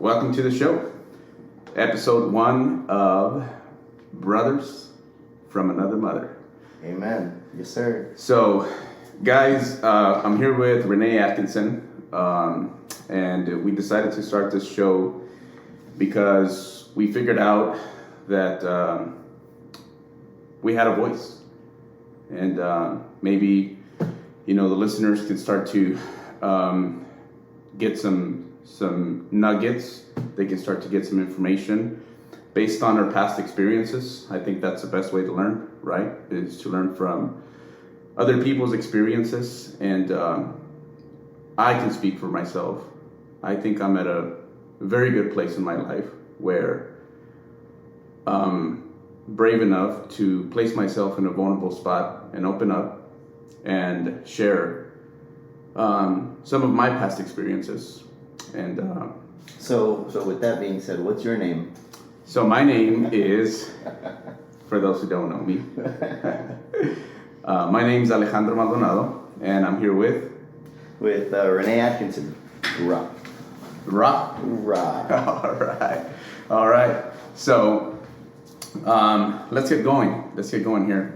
welcome to the show. Episode 1 of Brothers from Another Mother. Amen. Yes, sir. So, guys, I'm here with Renee Atkinson, and we decided to start this show because we figured out that we had a voice, and maybe the listeners can start to get some nuggets. They can start to get some information based on our past experiences. I think that's the best way to learn, right? Is to learn from other people's experiences. And I can speak for myself. I think I'm at a very good place in my life where I'm brave enough to place myself in a vulnerable spot and open up and share some of my past experiences. And so with that being said, what's your name? So my name is, for those who don't know me, my name is Alejandro Maldonado, and I'm here with Renee Atkinson. Rock. All right. So let's get going here.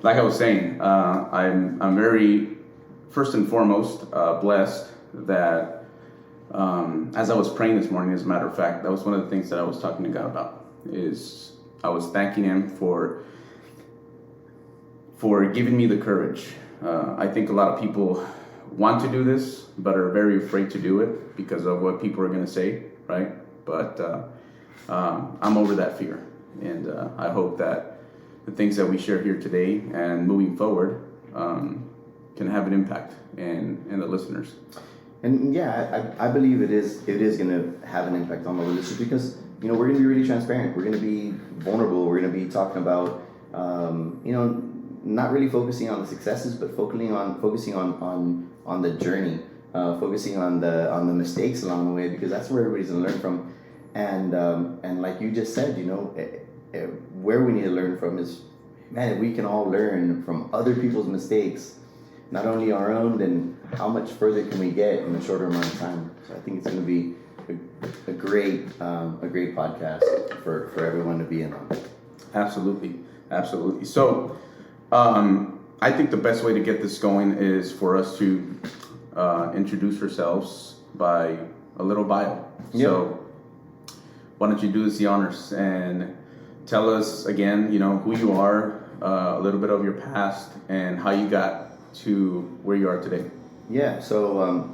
Like I was saying, I'm very, first and foremost, blessed that as I was praying this morning, as a matter of fact, that was one of the things that I was talking to God about. Is I was thanking Him for giving me the courage. I think a lot of people want to do this, but are very afraid to do it because of what people are going to say, right? But I'm over that fear, and I hope that the things that we share here today and moving forward can have an impact in the listeners. And yeah, I believe it is going to have an impact on the listeners because we're going to be really transparent. We're going to be vulnerable. We're going to be talking about not really focusing on the successes, but focusing on the journey, focusing on the mistakes along the way, because that's where everybody's going to learn from. And like you just said, where we need to learn from is, man, if we can all learn from other people's mistakes, not only our own, then how much further can we get in a shorter amount of time? So I think it's going to be a great podcast for everyone to be in on. Absolutely. So I think the best way to get this going is for us to introduce ourselves by a little bio. Yep. So why don't you do us the honors and tell us again, who you are, a little bit of your past, and how you got to where you are today. Yeah. So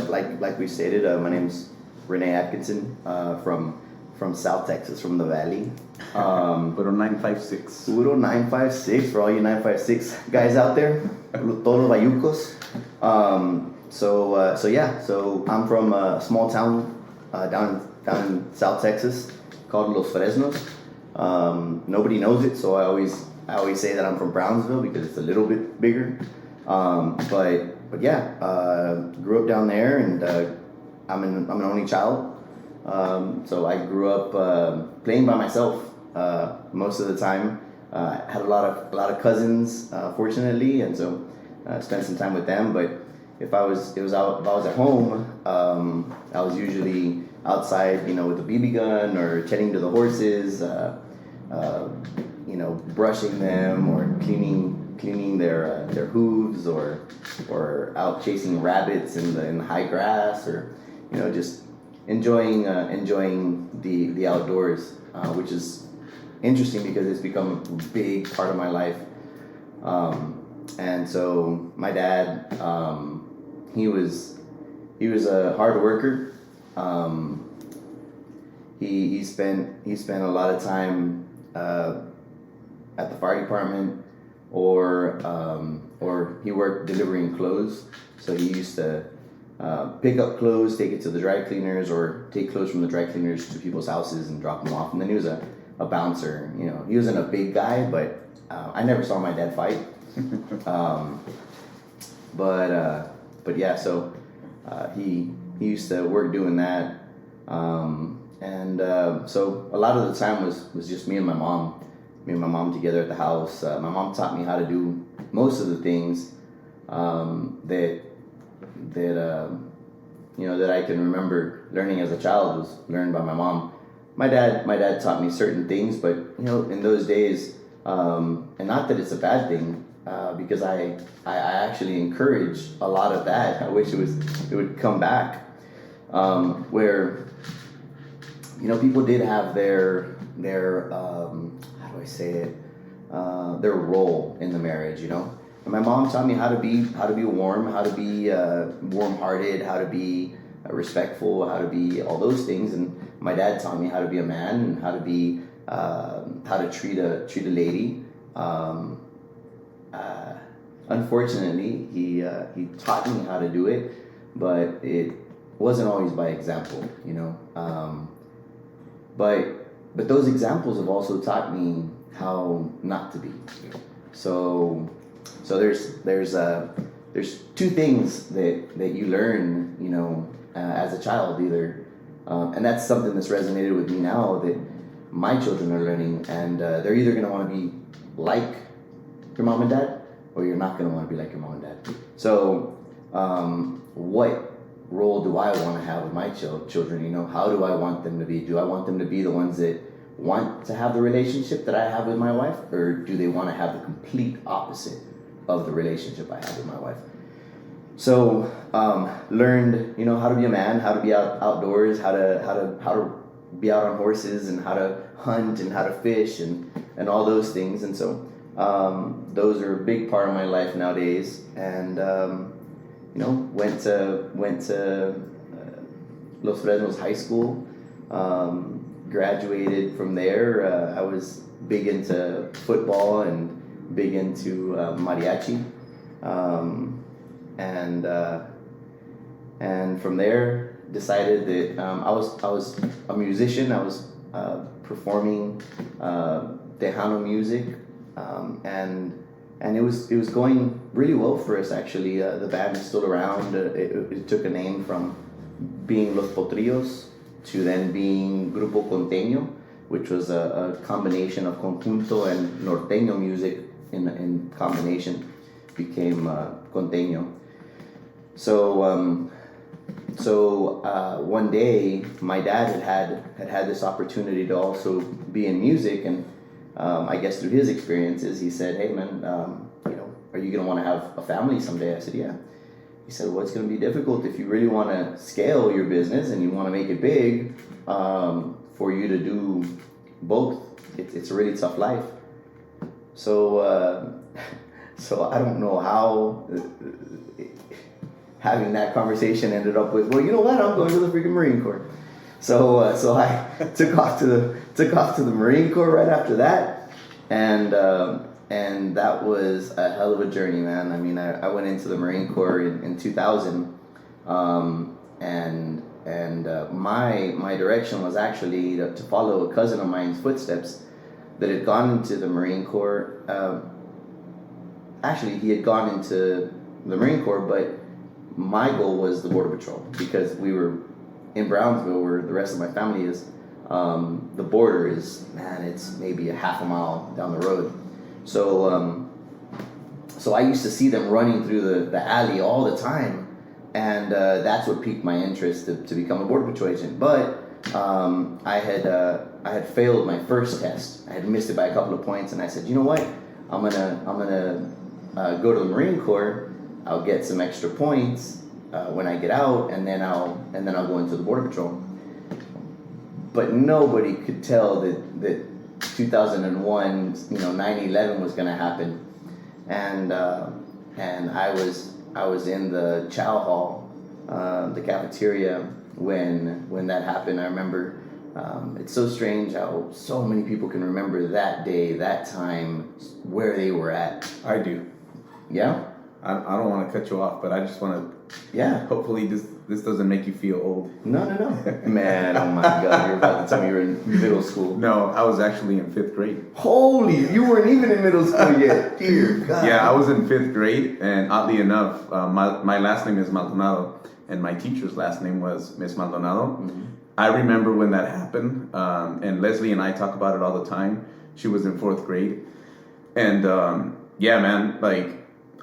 like we stated, my name's Renee Atkinson, from South Texas, from the Valley. Little 956. Little 956 for all you 956 guys out there. Todos bayucos. So I'm from a small town down in South Texas called Los Fresnos. Nobody knows it, so I always say that I'm from Brownsville because it's a little bit bigger. But yeah, grew up down there, and I'm an only child. So I grew up playing by myself most of the time. Had a lot of cousins, fortunately, and so spent some time with them. But if I was at home, I was usually outside, with a BB gun or tending to the horses, brushing them or cleaning their hooves, or out chasing rabbits in the high grass, or just enjoying the outdoors, which is interesting because it's become a big part of my life. And so my dad, he was a hard worker. He spent a lot of time at the fire department, or he worked delivering clothes. So he used to pick up clothes, take it to the dry cleaners, or take clothes from the dry cleaners to people's houses and drop them off. And then he was a bouncer. He wasn't a big guy, but I never saw my dad fight. But yeah, so he used to work doing that. So a lot of the time was just me and my mom together at the house. My mom taught me how to do most of the things that that I can remember learning as a child was learned by my mom. My dad taught me certain things, but in those days, and not that it's a bad thing, because I actually encourage a lot of that. I wish it would come back, where people did have their how do I say it, their role in the marriage, And my mom taught me how to be warm, how to be warm-hearted, how to be respectful, how to be all those things. And my dad taught me how to be a man and how to be how to treat a lady. Unfortunately, he taught me how to do it, but it wasn't always by example, But those examples have also taught me how not to be. So there's two things that you learn, as a child, either, and that's something that's resonated with me now that my children are learning, and they're either going to want to be like your mom and dad, or you're not going to want to be like your mom and dad. So, what role do I want to have with my children? How do I want them to be? Do I want them to be the ones that want to have the relationship that I have with my wife, or do they want to have the complete opposite of the relationship I have with my wife? So, learned, how to be a man, how to be outdoors, how to be out on horses, and how to hunt and how to fish and all those things. And so, those are a big part of my life nowadays. And went to Los Fresnos High School. Graduated from there. I was big into football and big into mariachi. And from there decided that I was a musician. I was performing Tejano music, and it was going really well for us, actually. The band is still around. It took a name from being Los Potrillos to then being Grupo Conteño, which was a combination of conjunto and norteño music in combination, became Conteño. So one day my dad had this opportunity to also be in music, and I guess through his experiences, he said, "Hey man, are you gonna want to have a family someday?" I said, "Yeah." He said, "Well, it's gonna be difficult if you really want to scale your business and you want to make it big, for you to do both. It's a really tough life." So I don't know how having that conversation ended up with, "Well, you know what? I'm going to the freaking Marine Corps." So I took off to the Marine Corps right after that, and that was a hell of a journey, man. I mean, I went into the Marine Corps in 2000, and my direction was actually to follow a cousin of mine's footsteps that had gone into the Marine Corps. Actually, he had gone into the Marine Corps, but my goal was the Border Patrol, because we were in Brownsville, where the rest of my family is. The border is, man, it's maybe a half a mile down the road. So I used to see them running through the alley all the time, and that's what piqued my interest to become a Border Patrol agent. But I had failed my first test. I had missed it by a couple of points, and I said, "You know what? I'm gonna go to the Marine Corps. I'll get some extra points when I get out, and then I'll go into the Border Patrol." But nobody could tell that 2001, 9/11 was going to happen, and I was in the chow hall, the cafeteria when that happened. I remember. It's so strange how so many people can remember that day, that time, where they were at. I do. Yeah? I don't want to cut you off, but I just want to. Yeah. Hopefully this doesn't make you feel old. No. Man, oh my God, you're about to tell me you're in middle school. No, I was actually in 5th grade. Holy, you weren't even in middle school yet. Dear God. Yeah, I was in 5th grade, and oddly enough, my last name is Maldonado, and my teacher's last name was Miss Maldonado. Mm-hmm. I remember when that happened, and Leslie and I talk about it all the time. She was in 4th grade, and yeah, man, like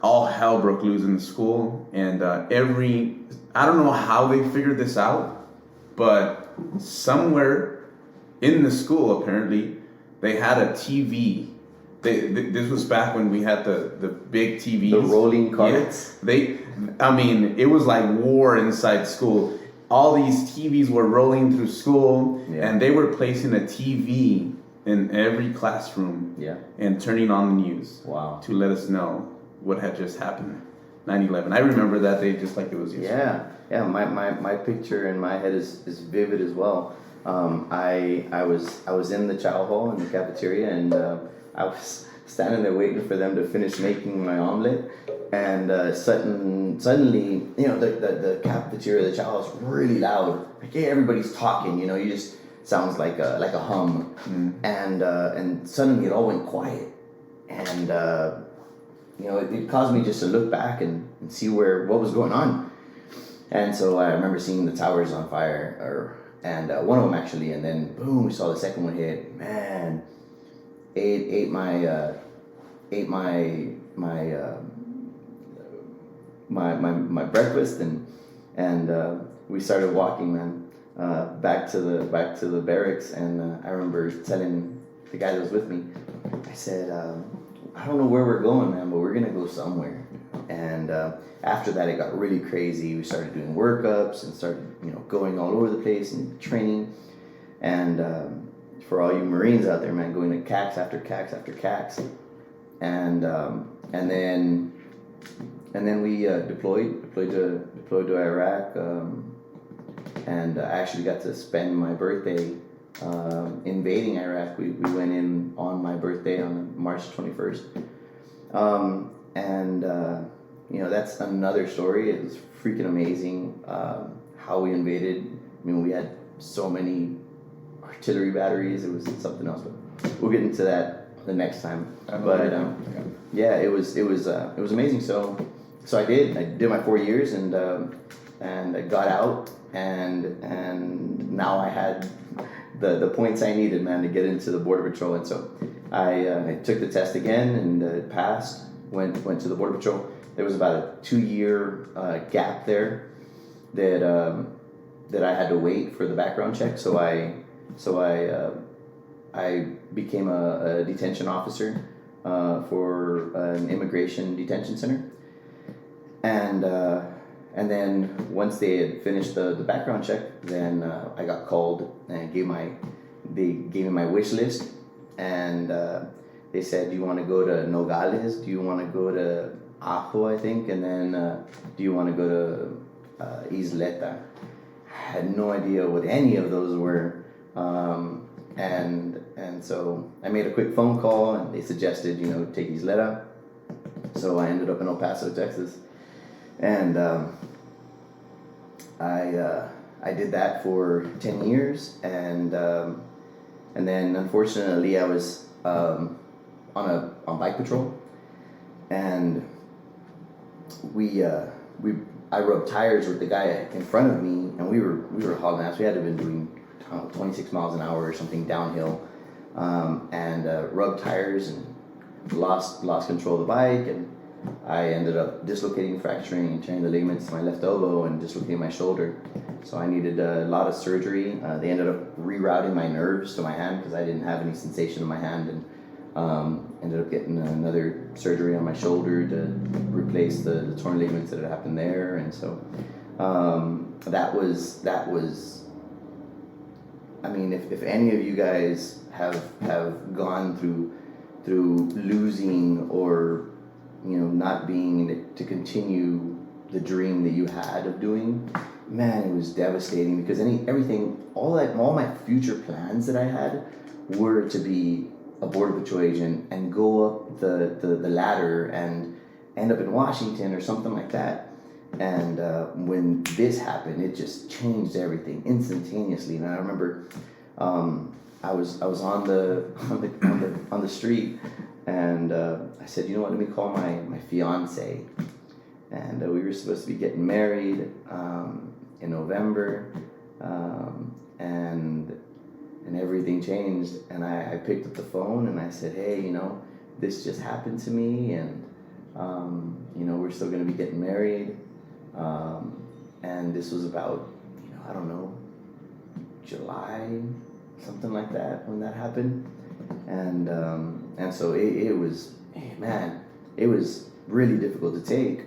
all hell broke loose in the school, and I don't know how they figured this out, but somewhere in the school apparently they had a TV. This was back when we had the big TVs, The rolling carts. Yeah, it was like war inside school. All these TVs were rolling through school, and they were placing a TV in every classroom, and turning on the news, to let us know what had just happened. 9/11. I remember that day just like it was yesterday. Yeah. My picture in my head is vivid as well. I was in the chow hall in the cafeteria, and I was standing there waiting for them to finish making my omelet, and suddenly, the cafeteria, the chow hall is really loud. Like, hey, everybody's talking. You just sounds like a hum, and suddenly it all went quiet, and it caused me just to look back and see what was going on. And so I remember seeing the towers on fire, and one of them actually, and then boom, we saw the second one hit. Man, ate my breakfast, and we started walking, man, back to the barracks. And I remember telling the guy that was with me, I said, I don't know where we're going, man, but we're gonna go somewhere. And after that, it got really crazy. We started doing workups and started, going all over the place and training. And for all you Marines out there, man, going to CACs after CACs after CACs. And then we deployed to Iraq. And I actually got to spend my birthday invading Iraq. We went in on my birthday on March 21st. That's another story. It was freaking amazing how we invaded. We had so many artillery batteries. It was something else, but we'll get into that the next time. But it was amazing. So I did my 4 years, and I got out, and now I had the points I needed, man, to get into the Border Patrol. And so I took the test again and passed. Went to the Border Patrol. There was about a 2-year gap there that I had to wait for the background check. So I became a detention officer for an immigration detention center. And then once they had finished the background check, then I got called and they gave me my wish list, and they said, do you want to go to Nogales? Do you want to go to Ajo, I think? And then do you want to go to Isleta? I had no idea what any of those were. And so I made a quick phone call, and they suggested, take Isleta. So I ended up in El Paso, Texas. And I did that for 10 years, and then unfortunately I was on bike patrol, and I rubbed tires with the guy in front of me, and we were hauling ass. We had to have been doing 26 miles an hour or something downhill, and rubbed tires and lost control of the bike, and I ended up dislocating, fracturing, and tearing the ligaments to my left elbow and dislocating my shoulder. So I needed a lot of surgery. They ended up rerouting my nerves to my hand because I didn't have any sensation in my hand, and ended up getting another surgery on my shoulder to replace the torn ligaments that had happened there. And so that was. I mean, if any of you guys have gone through losing or not being in it to continue the dream that you had of doing, man, it was devastating, because all my future plans that I had were to be a Border Patrol agent and go up the ladder and end up in Washington or something like that. And when this happened, it just changed everything instantaneously. And I remember I was on the street, and I said, you know what? Let me call my fiance. And we were supposed to be getting married in November, and everything changed. And I picked up the phone and I said, hey, this just happened to me, and we're still going to be getting married. and this was about, I don't know, July, something like that when that happened, and so it was, man, it was really difficult to take,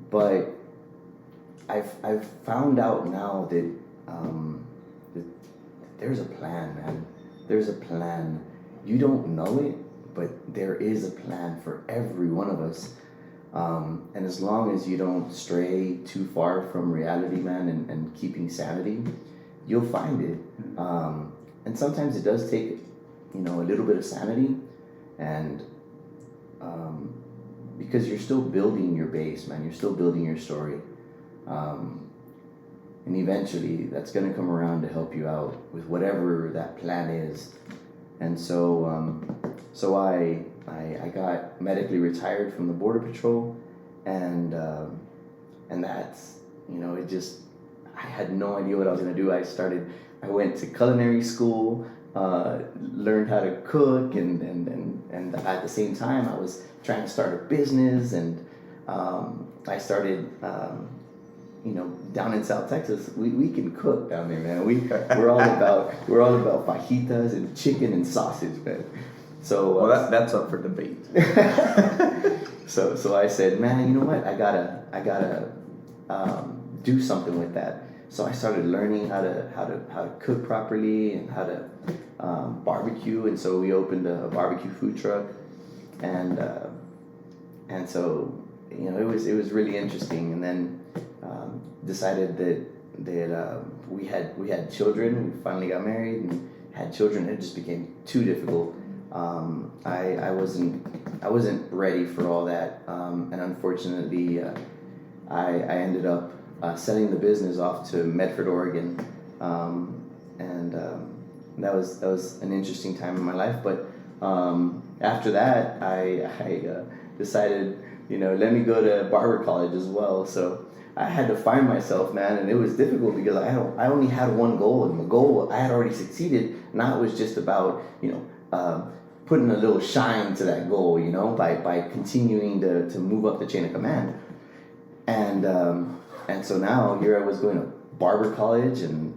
but I've found out now that there's a plan, man. There's a plan. You don't know it, but there is a plan for every one of us. And as long as you don't stray too far from reality, man, and keeping sanity, you'll find it. And sometimes it does take, a little bit of sanity, and because you're still building your base, man. You're still building your story. And eventually that's going to come around to help you out with whatever that plan is. And so I got medically retired from the Border Patrol, and that's, it just, I had no idea what I was going to do. I went to culinary school, learned how to cook, and at the same time I was trying to start a business, and I started, down in South Texas, we can cook down there, man. We're all about fajitas and chicken and sausage, man. So that's up for debate. So I said, man, you know what? I gotta do something with that. So I started learning how to cook properly and how to barbecue, and so we opened a barbecue food truck, and so it was really interesting, and then decided that we had children. We finally got married and had children. It just became too difficult. I wasn't ready for all that, and unfortunately, I ended up selling the business off to Medford, Oregon, and that was an interesting time in my life. But after that, I decided, let me go to barber college as well. So I had to find myself, man, and it was difficult because I only had one goal, and the goal I had already succeeded. Now it was just about putting a little shine to that goal, by continuing to move up the chain of command, and so now here I was going to barber college and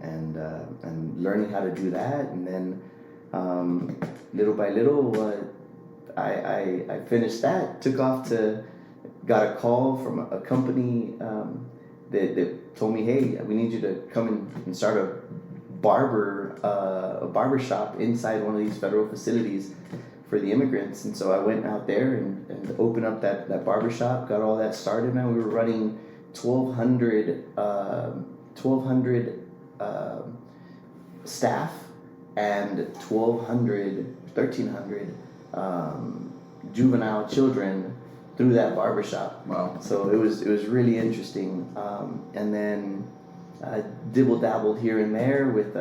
learning how to do that, and then little by little I finished that, took off got a call from a company that told me, hey, we need you to come and start a barber shop inside one of these federal facilities for the immigrants. And so I went out there and opened up that barber shop, got all that started, man. We were running 1,200 staff and 1,300 juvenile children through that barbershop. Wow. So it was really interesting. And then I dibble-dabbled here and there with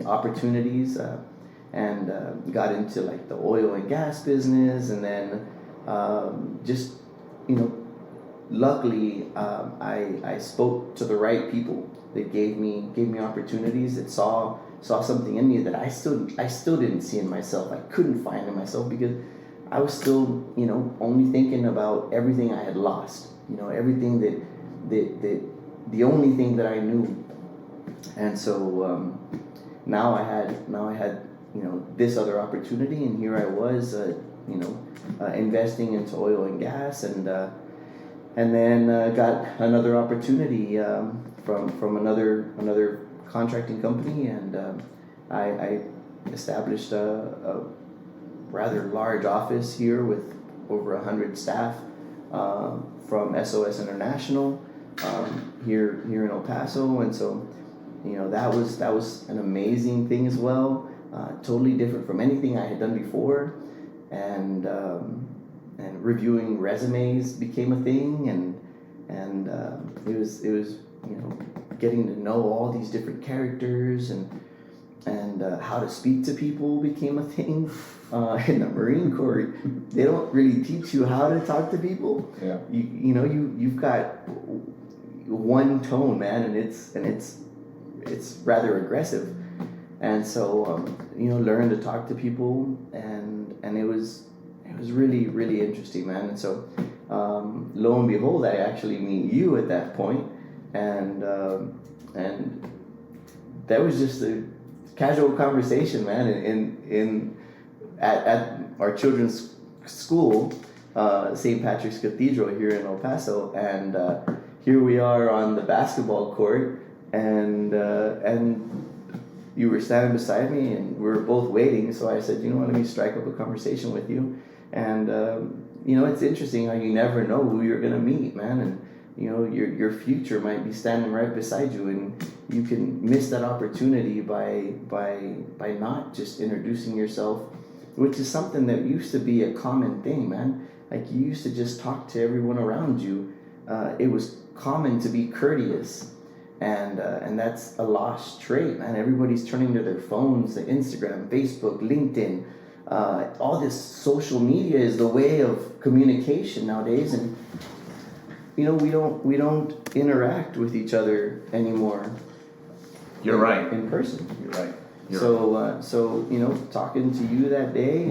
opportunities, and got into like the oil and gas business, and then just, luckily I spoke to the right people that gave me opportunities, that saw something in me that I still didn't see in myself. I couldn't find in myself because I was still, only thinking about everything I had lost, everything that the only thing that I knew. And so now I had this other opportunity, and here I was, investing into oil and gas, and then got another opportunity from another contracting company, and I established a rather large office here with over 100 staff from SOS International here in El Paso, and so that was an amazing thing as well, totally different from anything I had done before, and reviewing resumes became a thing, and it was getting to know all these different characters, and how to speak to people became a thing. In the Marine Corps, they don't really teach you how to talk to people. Yeah. You've got one tone, man, and it's rather aggressive, and so learn to talk to people, and it was really, really interesting, man. And so lo and behold, I actually meet you at that point, and that was just a casual conversation, man. At our children's school, St. Patrick's Cathedral here in El Paso, and here we are on the basketball court, and you were standing beside me, and we were both waiting. So I said, you know what, let me strike up a conversation with you, and it's interesting how you never know who you're gonna meet, man, and your future might be standing right beside you, and you can miss that opportunity by not just introducing yourself, which is something that used to be a common thing, man. Like, you used to just talk to everyone around you. It was common to be courteous, and that's a lost trait, man. Everybody's turning to their phones, to Instagram, Facebook, LinkedIn. All this social media is the way of communication nowadays, and we don't interact with each other anymore. You're right. In person. You're right. So talking to you that day,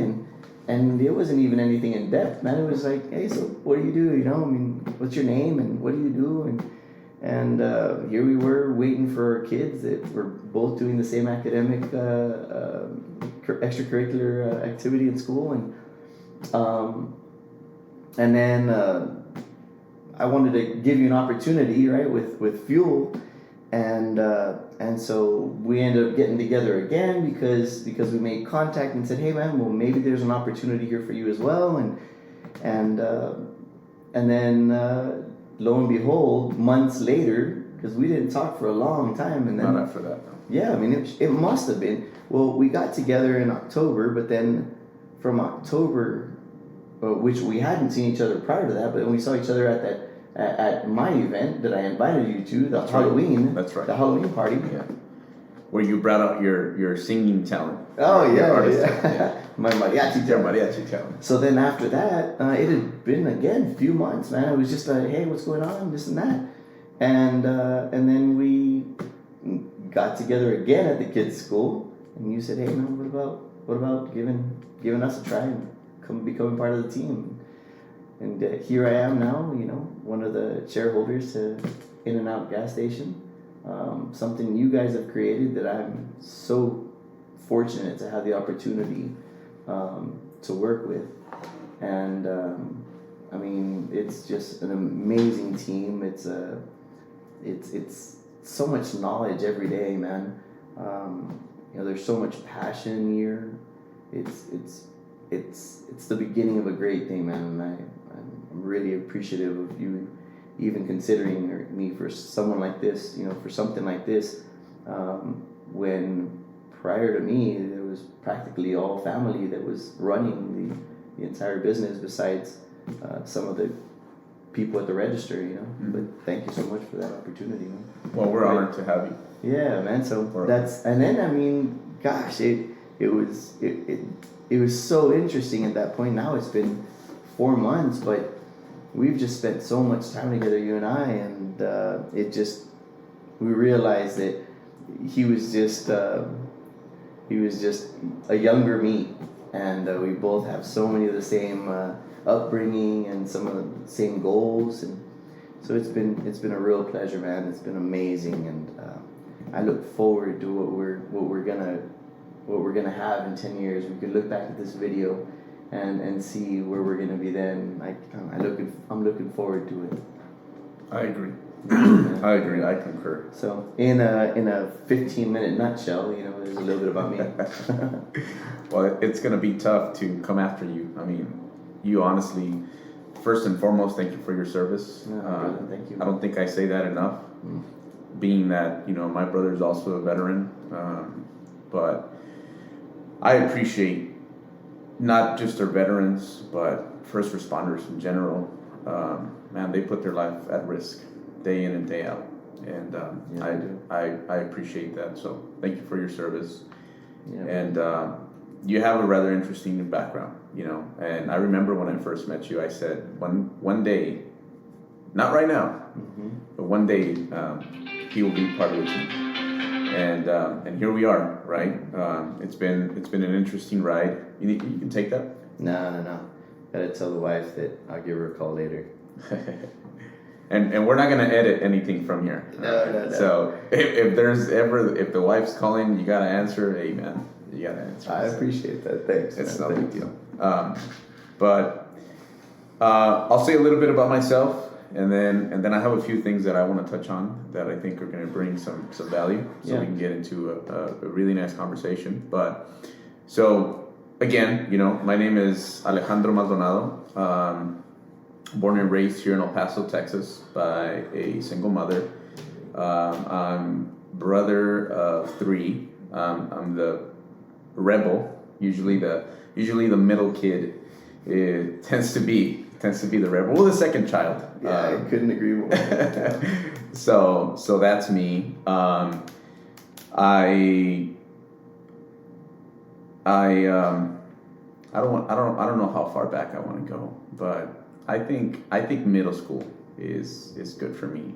and it wasn't even anything in depth, man. It was like, hey, so what do you do? What's your name and what do you do? And here we were waiting for our kids that were both doing the same academic extracurricular activity in school, and then I wanted to give you an opportunity, right, with fuel, and so we ended up getting together again because we made contact and said, hey, man, well, maybe there's an opportunity here for you as well, and then lo and behold, months later, because we didn't talk for a long time, and then not after that. Yeah, I mean, it must have been. Well, we got together in October, but then from October, which we hadn't seen each other prior to that, but when we saw each other at my event that I invited you to, the Halloween. That's right. The Halloween party. Yeah. Where you brought out your singing talent. Oh, your yeah. artist talent, yeah. My mariachi Your talent. mariachi talent. So then after that, it had been, again, a few months, man. It was just like, hey, what's going on, this and that. And then we got together again at the kids' school, and you said, hey, man, what about giving us a try and becoming part of the team? And here I am now, one of the shareholders to In-N-Out gas station. Something you guys have created that I'm so fortunate to have the opportunity to work with. And I mean, it's just an amazing team. It's so much knowledge every day, man. There's so much passion here. It's the beginning of a great thing, man. And I'm really appreciative of you even considering me for someone like this, for something like this, when prior to me, there was practically all family that was running the entire business besides some of the people at the register, Mm-hmm. But thank you so much for that opportunity, man. Well, we're honored to have you. Yeah, man. So and then, I mean, gosh, it was so interesting at that point. Now it's been 4 months, but we've just spent so much time together, you and I, and we realized that he was just a younger me, and we both have so many of the same upbringing and some of the same goals, and so it's been a real pleasure, man. It's been amazing, and I look forward to what we're gonna have in 10 years. We could look back at this video and see where we're gonna be then. I'm looking forward to it. I agree. I agree. I concur. So in a 15-minute nutshell, there's a little bit about me. Well, it's gonna be tough to come after you. I mean, you honestly, first and foremost, thank you for your service. Brother, thank you. I don't think I say that enough. Being that my brother is also a veteran, but I appreciate not just our veterans, but first responders in general. Man, they put their life at risk day in and day out, and I appreciate that. So thank you for your service. Yeah, and you have a rather interesting background, And I remember when I first met you, I said one day, not right now, but one day he will be part of the team. And here we are, right? It's been an interesting ride. You can take that. No. Gotta tell the wife that I'll give her a call later. And we're not gonna edit anything from here. No. So if the wife's calling, you gotta answer. Hey man, you gotta answer. I appreciate that. Thanks. It's man. no big deal. But I'll say a little bit about myself, and then I have a few things that I want to touch on that I think are going to bring some value, so we can get into a really nice conversation. But so again, my name is Alejandro Maldonado. Born and raised here in El Paso, Texas, by a single mother. I'm brother of 3. I'm the rebel. Usually the middle kid tends to be the rebel. Well, the second child. Yeah, I couldn't agree more. So that's me. I don't know how far back I want to go, but I think middle school is good for me.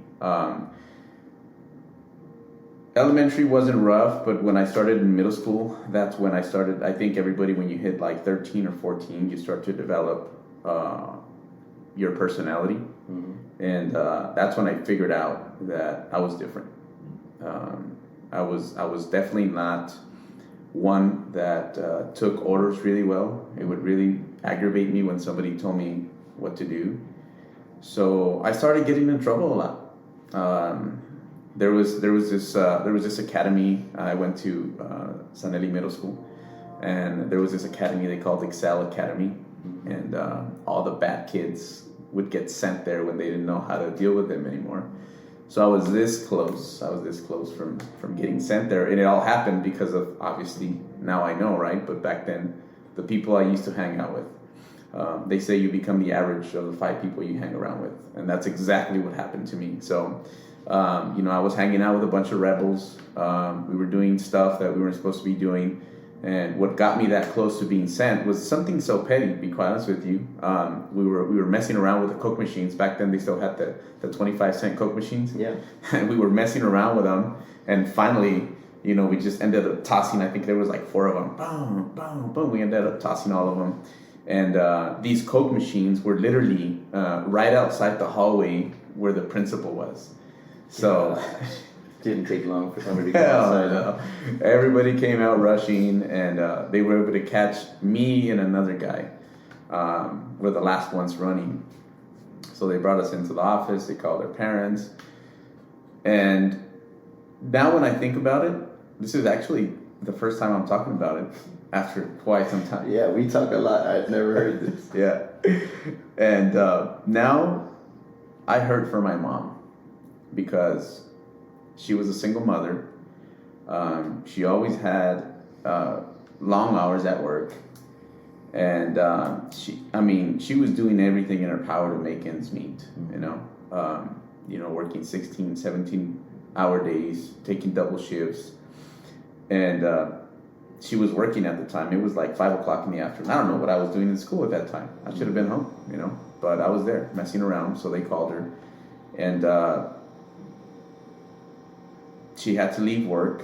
Elementary wasn't rough, but when I started in middle school, that's when I started. I think everybody, when you hit like 13 or 14, you start to develop your personality. Mm-hmm. And that's when I figured out that I was different. I was definitely not one that took orders really well. It would really aggravate me when somebody told me what to do. So I started getting in trouble a lot. There was this academy. I went to Sanelli Middle School, and there was this academy they called Excel Academy, and all the bad kids would get sent there when they didn't know how to deal with them anymore. So I was this close from getting sent there, and it all happened because of, obviously now I know, right? But back then, the people I used to hang out with. They say you become the average of the 5 people you hang around with, and that's exactly what happened to me. So. I was hanging out with a bunch of rebels. We were doing stuff that we weren't supposed to be doing. And what got me that close to being sent was something so petty, to be quite honest with you. We were messing around with the Coke machines. Back then they still had the 25-cent Coke machines. Yeah. And we were messing around with them. And finally, we just ended up tossing, I think there was like 4 of them. Boom, boom, boom. We ended up tossing all of them. And these Coke machines were literally right outside the hallway where the principal was. So didn't take long for somebody to come outside. No. Everybody came out rushing, and they were able to catch me and another guy. We're the last ones running. So they brought us into the office. They called their parents. And now when I think about it, this is actually the first time I'm talking about it after quite some time. Yeah, we talk a lot. I've never heard this. Yeah. And now I heard from my mom. Because she was a single mother. She always had long hours at work. And she was doing everything in her power to make ends meet, working 16, 17-hour days, taking double shifts. And she was working at the time. It was like 5 o'clock in the afternoon. I don't know what I was doing in school at that time. I should have been home, but I was there messing around. So they called her. And she had to leave work,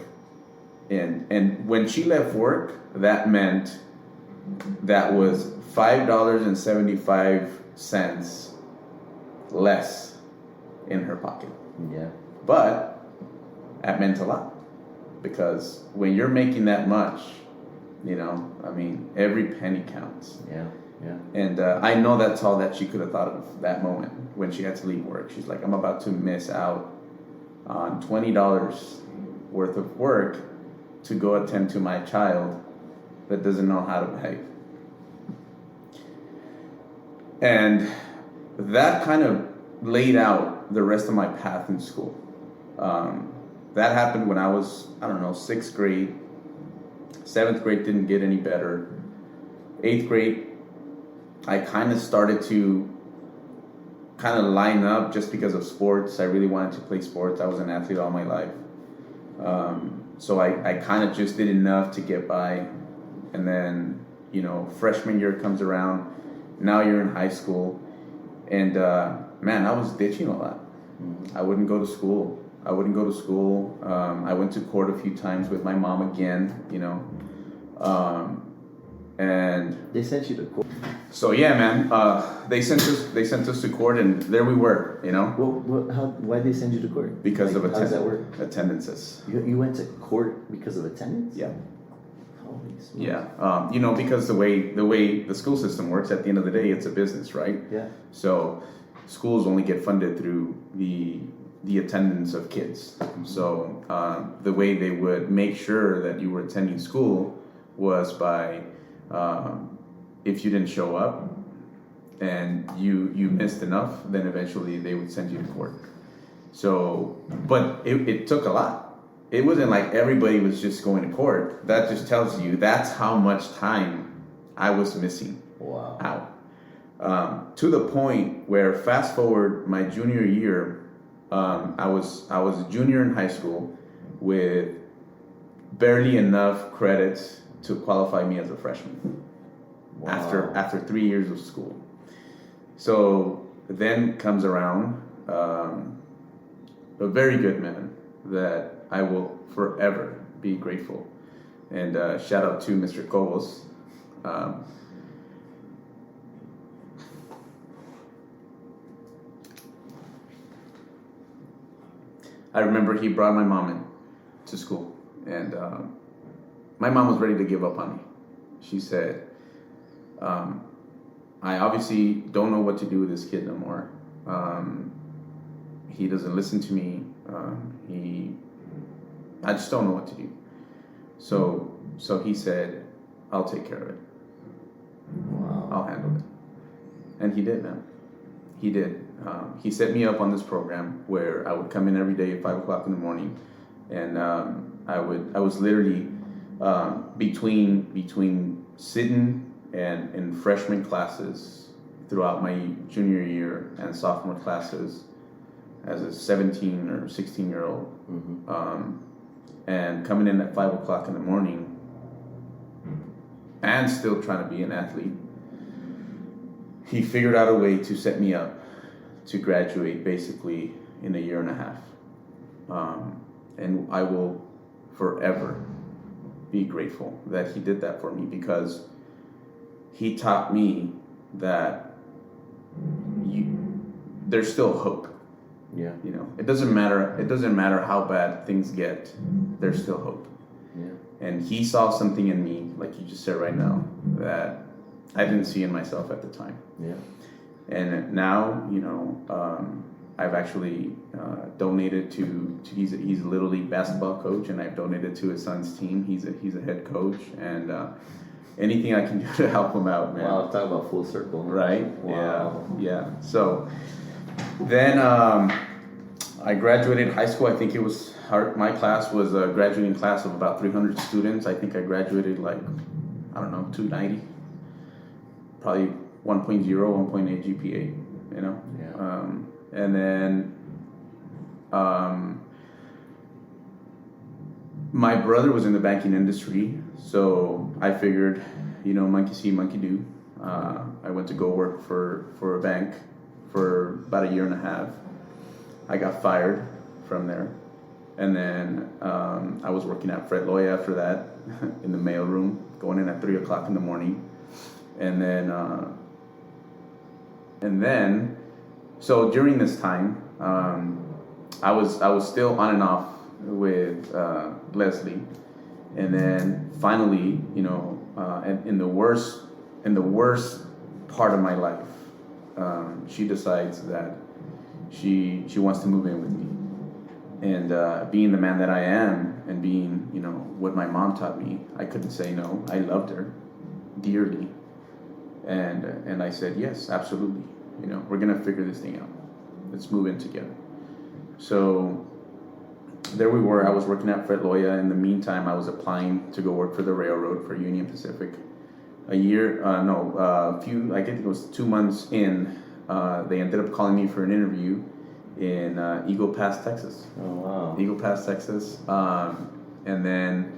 and when she left work, that meant that was $5.75 less in her pocket. Yeah. But that meant a lot, because when you're making that much, every penny counts. Yeah. Yeah. And I know that's all that she could have thought of that moment when she had to leave work. She's like, I'm about to miss out on $20 worth of work to go attend to my child that doesn't know how to behave. And that kind of laid out the rest of my path in school. That happened when I was, 6th grade. 7th grade didn't get any better. 8th grade, I kind of started to line up just because of sports. I really wanted to play sports. I was an athlete all my life. So I kind of just did enough to get by. And then, freshman year comes around. Now you're in high school. And, I was ditching a lot. I wouldn't go to school. I went to court a few times with my mom again, And They sent you to court. so yeah, man, they sent us to court, and there we were, you know, Why'd they send you to court? because of How does that work? attendances. You went to court because of attendance? Yeah. Holy smokes. Yeah, you know, because the way the school system works, at the end of the day, it's a business, right? Yeah. So schools only get funded through the attendance of kids. So the way they would make sure that you were attending school was by if you didn't show up and you missed enough, then eventually they would send you to court. So, but it took a lot. It wasn't like everybody was just going to court. That just tells you that's how much time I was missing out. To the point where, fast forward my junior year, I was a junior in high school with barely enough credits to qualify me as a freshman. Wow. After 3 years of school. So then comes around a very good man that I will forever be grateful. And shout out to Mr. Cobos. I remember he brought my mom in to school, and my mom was ready to give up on me. She said, I obviously don't know what to do with this kid no more. He doesn't listen to me. I just don't know what to do. So he said, I'll take care of it. Wow. I'll handle it. And he did, man. He did. He set me up on this program where I would come in every day at 5 o'clock in the morning, and I was literally between sitting and in freshman classes throughout my junior year and sophomore classes as a 17 or 16-year-old, and coming in at 5 o'clock in the morning and still trying to be an athlete. He figured out a way to set me up to graduate basically in a year and a half. And I will forever be grateful that he did that for me, because he taught me that there's still hope. Yeah. You know, it doesn't matter how bad things get, there's still hope. Yeah. And he saw something in me, like you just said right now, that I didn't see in myself at the time. Yeah. And now, you know, I've actually donated to he's a little league basketball coach, and I've donated to his son's team. He's a head coach, and anything I can do to help him out, man. Wow, talk about full circle. Right? Wow. Yeah. So then I graduated high school. I think it was my class was a graduating class of about 300 students. I think I graduated like, I don't know, 290, probably 1.0, 1.8 GPA, you know? Yeah. And then my brother was in the banking industry, so I figured, you know, monkey see, monkey do. I went to go work for a bank for about a year and a half. I got fired from there. And then I was working at Fred Loy after that in the mail room, going in at 3 o'clock in the morning. And then, so during this time, I was still on and off with Leslie. And then finally, you know, in the worst part of my life, she decides that she wants to move in with me. And being the man that I am, and being, you know, what my mom taught me, I couldn't say no. I loved her dearly, and I said yes, absolutely. You know, we're gonna figure this thing out. Let's move in together. So there we were. I was working at Fred Loya. In the meantime, I was applying to go work for the railroad, for Union Pacific. I think it was 2 months in, they ended up calling me for an interview in Eagle Pass, Texas. Oh, wow. Eagle Pass, Texas. And then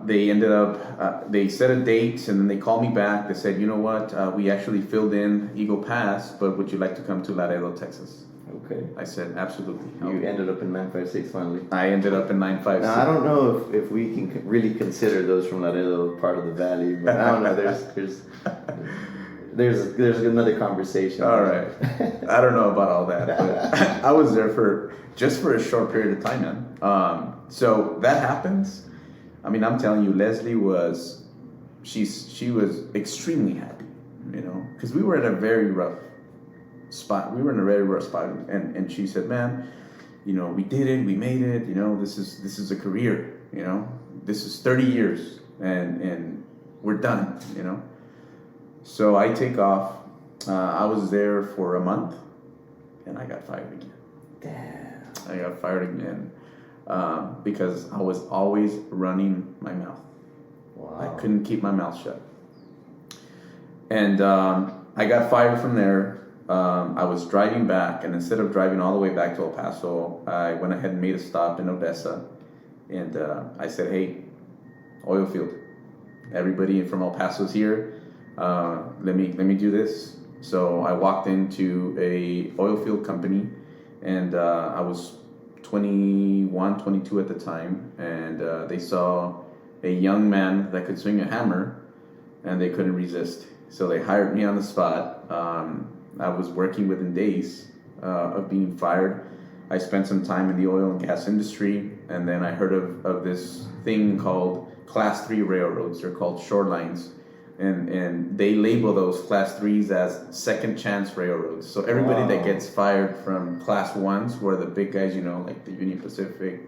they ended up, they set a date, and then they called me back. They said, you know what, we actually filled in Eagle Pass, but would you like to come to Laredo, Texas? Oh. Okay. I said, absolutely. You ended up in 956 finally. I ended up in 956. Now, I don't know if we can really consider those from Laredo part of the valley, but I don't know. There's another conversation. All right. I don't know about all that, but I was there for a short period of time, man. So that happens. I mean, I'm telling you, Leslie was, she was extremely happy, you know, because we were at a very rough spot. And she said, man, you know, we did it, we made it, you know, this is a career, you know, this is 30 years and we're done, you know. So I take off. I was there for a month and I got fired again. Damn. I got fired again because I was always running my mouth. Wow. I couldn't keep my mouth shut. And I got fired from there. I was driving back, and instead of driving all the way back to El Paso, I went ahead and made a stop in Odessa. And I said, hey, oil field, everybody from El Paso's here. Let me do this. So I walked into a oil field company, and I was 21, 22 at the time, and they saw a young man that could swing a hammer, and they couldn't resist. So they hired me on the spot. I was working within days of being fired. I spent some time in the oil and gas industry, and then I heard of this thing called Class 3 railroads. They're called shorelines. And they label those Class 3s as second chance railroads. So everybody that gets fired from Class 1s, who are the big guys, you know, like the Union Pacific,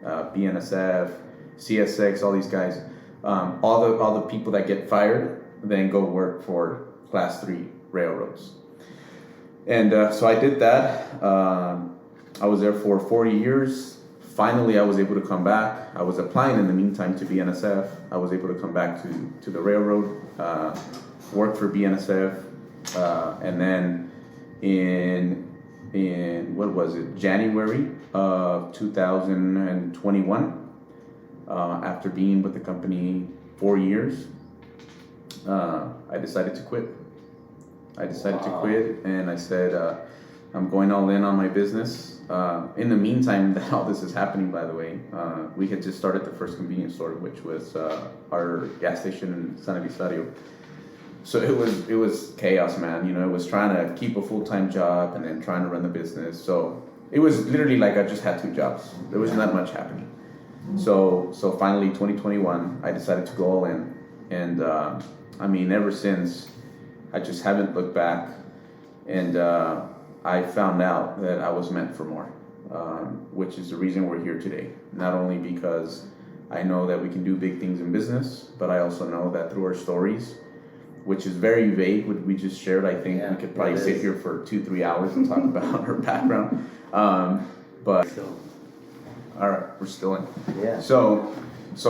BNSF, CSX, all these guys, all the people that get fired then go work for Class 3 railroads. And so I did that. I was there for 4 years. Finally, I was able to come back. I was applying in the meantime to BNSF. I was able to come back to the railroad, work for BNSF, and then in what was it, January of 2021, after being with the company 4 years, I decided to quit. To quit, and I said, I'm going all in on my business. In the meantime that all this is happening, by the way, we had just started the first convenience store, which was our gas station in San Elisario. So it was chaos, man. You know, it was trying to keep a full-time job and then trying to run the business. So it was literally like I just had two jobs. There wasn't that much happening. So finally, 2021, I decided to go all in, and I mean, ever since, I just haven't looked back, and I found out that I was meant for more, which is the reason we're here today. Not only because I know that we can do big things in business, but I also know that through our stories, which is very vague, what we just shared, I think we could probably sit here for 2-3 hours and talk about our background. But all right, we're still in. Yeah. So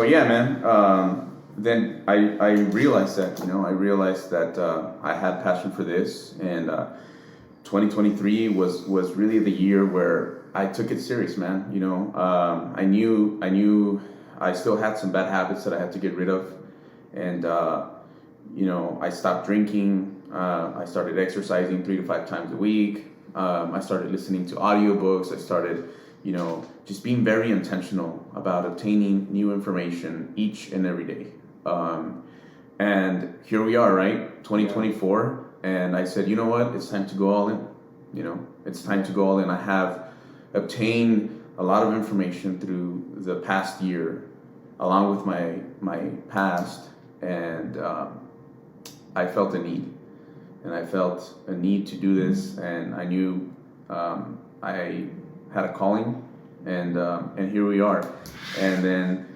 yeah, man. Then I realized that, I had passion for this, and 2023 was really the year where I took it serious, man. You know, I knew I still had some bad habits that I had to get rid of, and I stopped drinking. I started exercising 3 to 5 times a week. I started listening to audiobooks. I started, just being very intentional about obtaining new information each and every day. And here we are, right? 2024. And I said, you know what? It's time to go all in. It's time to go all in. I have obtained a lot of information through the past year, along with my past, and I felt a need. And I felt a need to do this, and I knew I had a calling, and here we are. And then,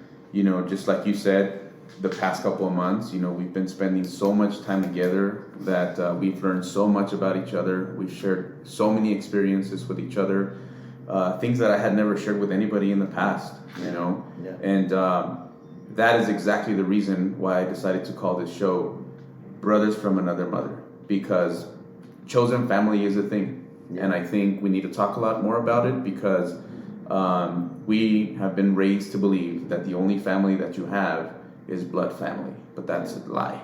just like you said, the past couple of months, we've been spending so much time together that we've learned so much about each other. We've shared so many experiences with each other, things that I had never shared with anybody in the past, Yeah. And that is exactly the reason why I decided to call this show Brothers from Another Mother, because chosen family is a thing. Yeah. And I think we need to talk a lot more about it, because we have been raised to believe that the only family that you have is blood family, but that's a lie.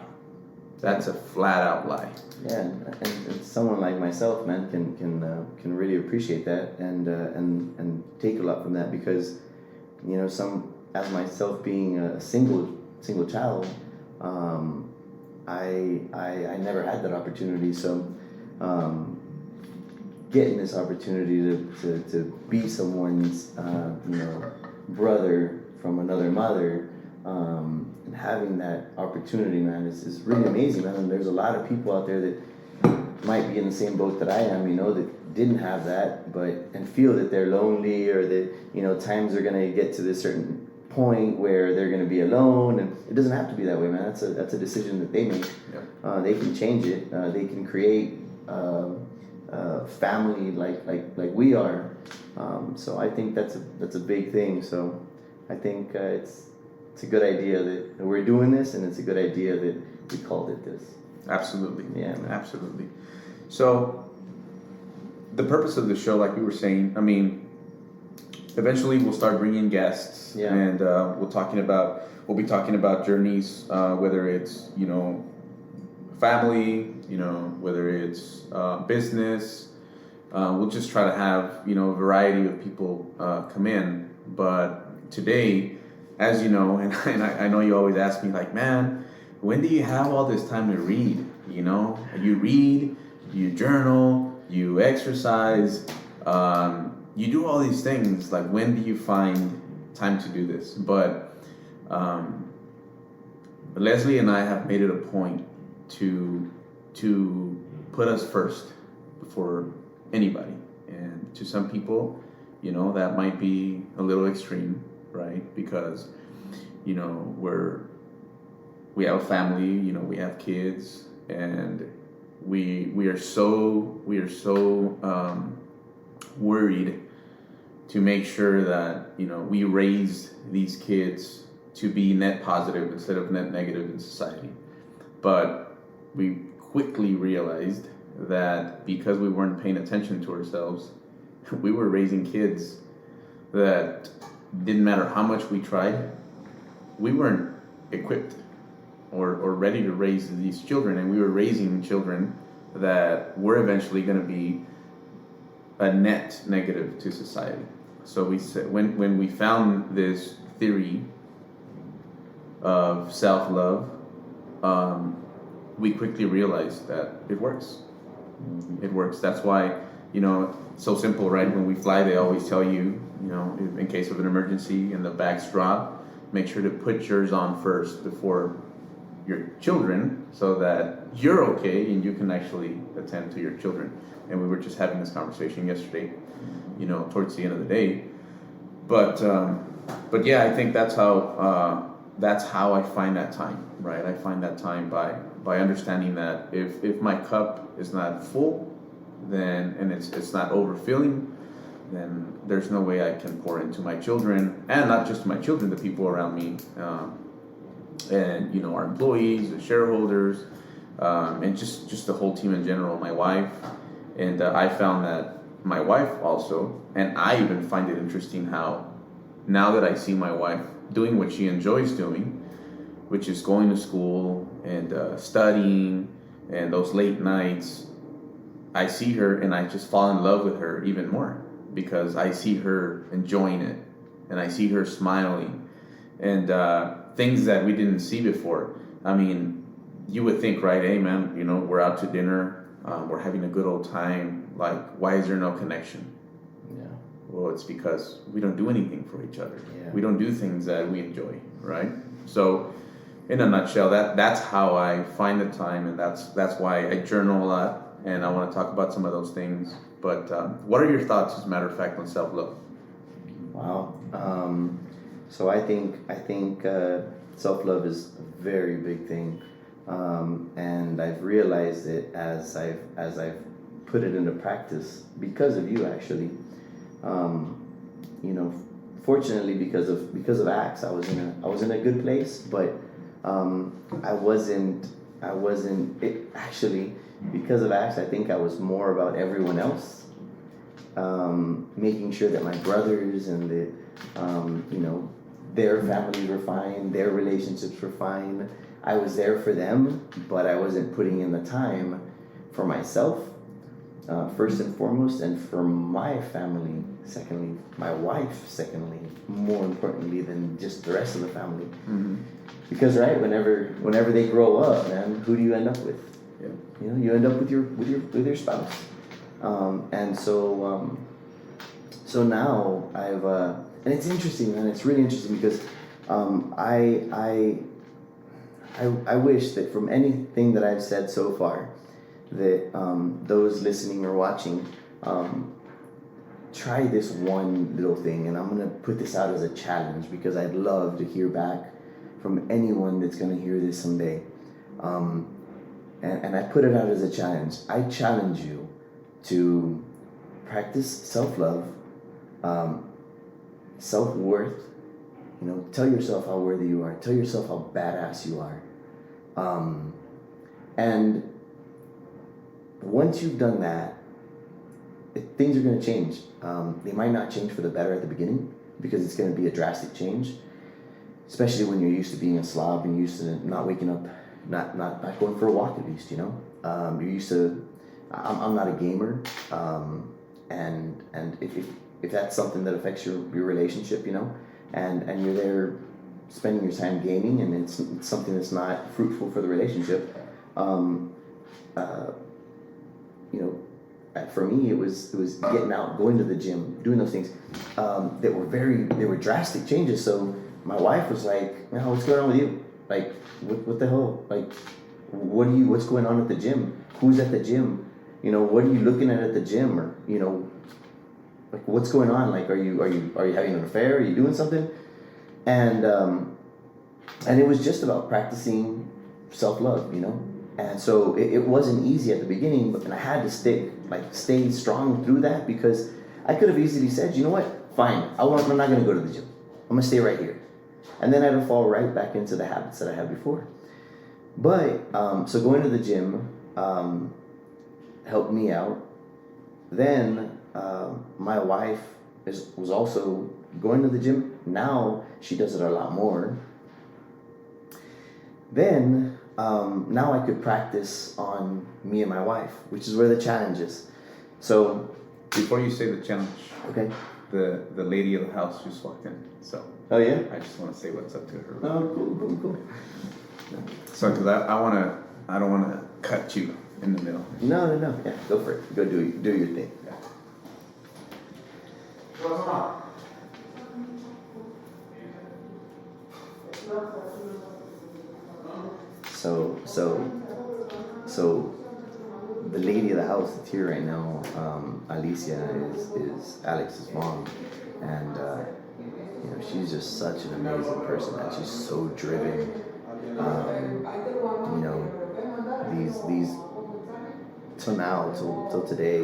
That's a flat out lie. Yeah, and someone like myself, man, can really appreciate that and take a lot from that, because, you know, as myself being a single child, I never had that opportunity. So getting this opportunity to be someone's brother from another mother, and having that opportunity, man, is really amazing, man. And there's a lot of people out there that might be in the same boat that I am, you know, that didn't have that, and feel that they're lonely, or that, you know, times are gonna get to this certain point where they're gonna be alone, and it doesn't have to be that way, man. That's a decision that they make. Yeah. They can change it. They can create family like we are. So I think that's a big thing. So I think it's a good idea that we're doing this, and it's a good idea that we called it this. Absolutely. Yeah, man. Absolutely. So the purpose of the show, like we were saying, I mean, eventually we'll start bringing guests, yeah. And we'll be talking about journeys, whether it's, you know, family, you know, whether it's business. We'll just try to have, you know, a variety of people come in. But today, as you know, and I know you always ask me, like, man, when do you have all this time to read? You know, you read, you journal, you exercise, you do all these things. Like, when do you find time to do this? But Leslie and I have made it a point to put us first before anybody. And to some people, you know, that might be a little extreme, right? Because, you know, we have a family, you know, we have kids, and we are so worried to make sure that, you know, we raise these kids to be net positive instead of net negative in society. But we quickly realized that because we weren't paying attention to ourselves, we were raising kids that didn't matter how much we tried, we weren't equipped or ready to raise these children, and we were raising children that were eventually going to be a net negative to society. So we said, when we found this theory of self-love, we quickly realized that it works. It works. That's why, you know, it's so simple, right? When we fly, they always tell you, you know, in case of an emergency and the bags drop, make sure to put yours on first before your children, so that you're okay and you can actually attend to your children. And we were just having this conversation yesterday, you know, towards the end of the day. But yeah, I think that's how I find that time, right? I find that time by understanding that if my cup is not full, then, and it's not overfilling, then there's no way I can pour into my children, and not just my children, the people around me, and, you know, our employees, the shareholders, and just the whole team in general, my wife. And I found that my wife also, and I even find it interesting how now that I see my wife doing what she enjoys doing, which is going to school and studying and those late nights, I see her and I just fall in love with her even more, because I see her enjoying it and I see her smiling, and things that we didn't see before. I mean, you would think, right, hey man, you know, we're out to dinner, we're having a good old time, like, why is there no connection? Yeah. Well, it's because we don't do anything for each other. Yeah. We don't do things that we enjoy, right? So in a nutshell, that's how I find the time, and that's why I journal a lot, and I want to talk about some of those things. But what are your thoughts, as a matter of fact, on self-love? Wow. So I think self-love is a very big thing, and I've realized it as I've put it into practice because of you, actually. You know, fortunately, because of Acts, I was in a good place, but I wasn't it, actually, because of Acts. I think I was more about everyone else, making sure that my brothers and you know, their families were fine, their relationships were fine. I was there for them, but I wasn't putting in the time for myself, first and foremost, and for my family, secondly, my wife, secondly, more importantly than just the rest of the family. Mm-hmm. Because whenever they grow up, man, who do you end up with? Yeah. You know, you end up with your spouse. And so now and it's interesting, man. It's really interesting because I wish that from anything that I've said so far, that those listening or watching, try this one little thing, and I'm gonna put this out as a challenge because I'd love to hear back from anyone that's gonna hear this someday. And I put it out as a challenge. I challenge you to practice self-love, self-worth. You know, tell yourself how worthy you are. Tell yourself how badass you are. And once you've done that, things are going to change. They might not change for the better at the beginning because it's going to be a drastic change, especially when you're used to being a slob and used to not waking up, not going for a walk at least. You know, you're used to. I'm not a gamer, and if that's something that affects your relationship, you know, and you're there spending your time gaming and it's something that's not fruitful for the relationship, you know, for me it was getting out, going to the gym, doing those things that were drastic changes. So my wife was like, "Man, what's going on with you? Like, what the hell? Like, what's going on at the gym? Who's at the gym? You know, what are you looking at the gym? Or, you know, like, what's going on? Like, are you having an affair? Are you doing something?" And it was just about practicing self-love, you know. And so it wasn't easy at the beginning, but I had to stay strong through that because I could have easily said, you know what, fine, I'm not going to go to the gym. I'm going to stay right here. And then I'd fall right back into the habits that I had before. But, so going to the gym helped me out. Then my wife was also going to the gym. Now she does it a lot more. Then now I could practice on me and my wife, which is where the challenge is. So Before you say the challenge, okay. the lady of the house just walked in, so Oh yeah. I just want to say what's up to her. Oh, cool. So, because I don't want to cut you in the middle. No. Yeah, go for it. Go do your thing. Yeah. So the lady of the house that's here right now, Alicia, is Alex's mom, and you know, she's just such an amazing person, and she's so driven. You know, these till now, till today,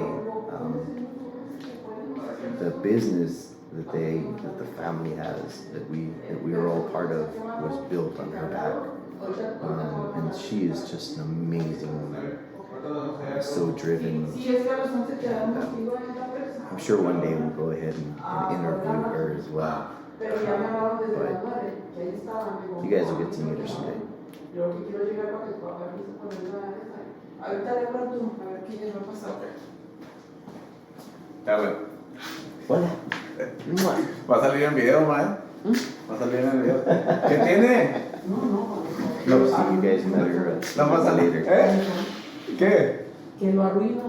the business that the family has, that we are all part of, was built on her back. And she is just an amazing woman, so driven. And I'm sure one day we'll go ahead and interview her as well. But you guys will get to meet her someday. Hola. Va a salir en video, mae. Va a salir en el video. ¿Qué tiene? No, see you guys met her No va a salir. later. ¿Qué? Que lo arruino.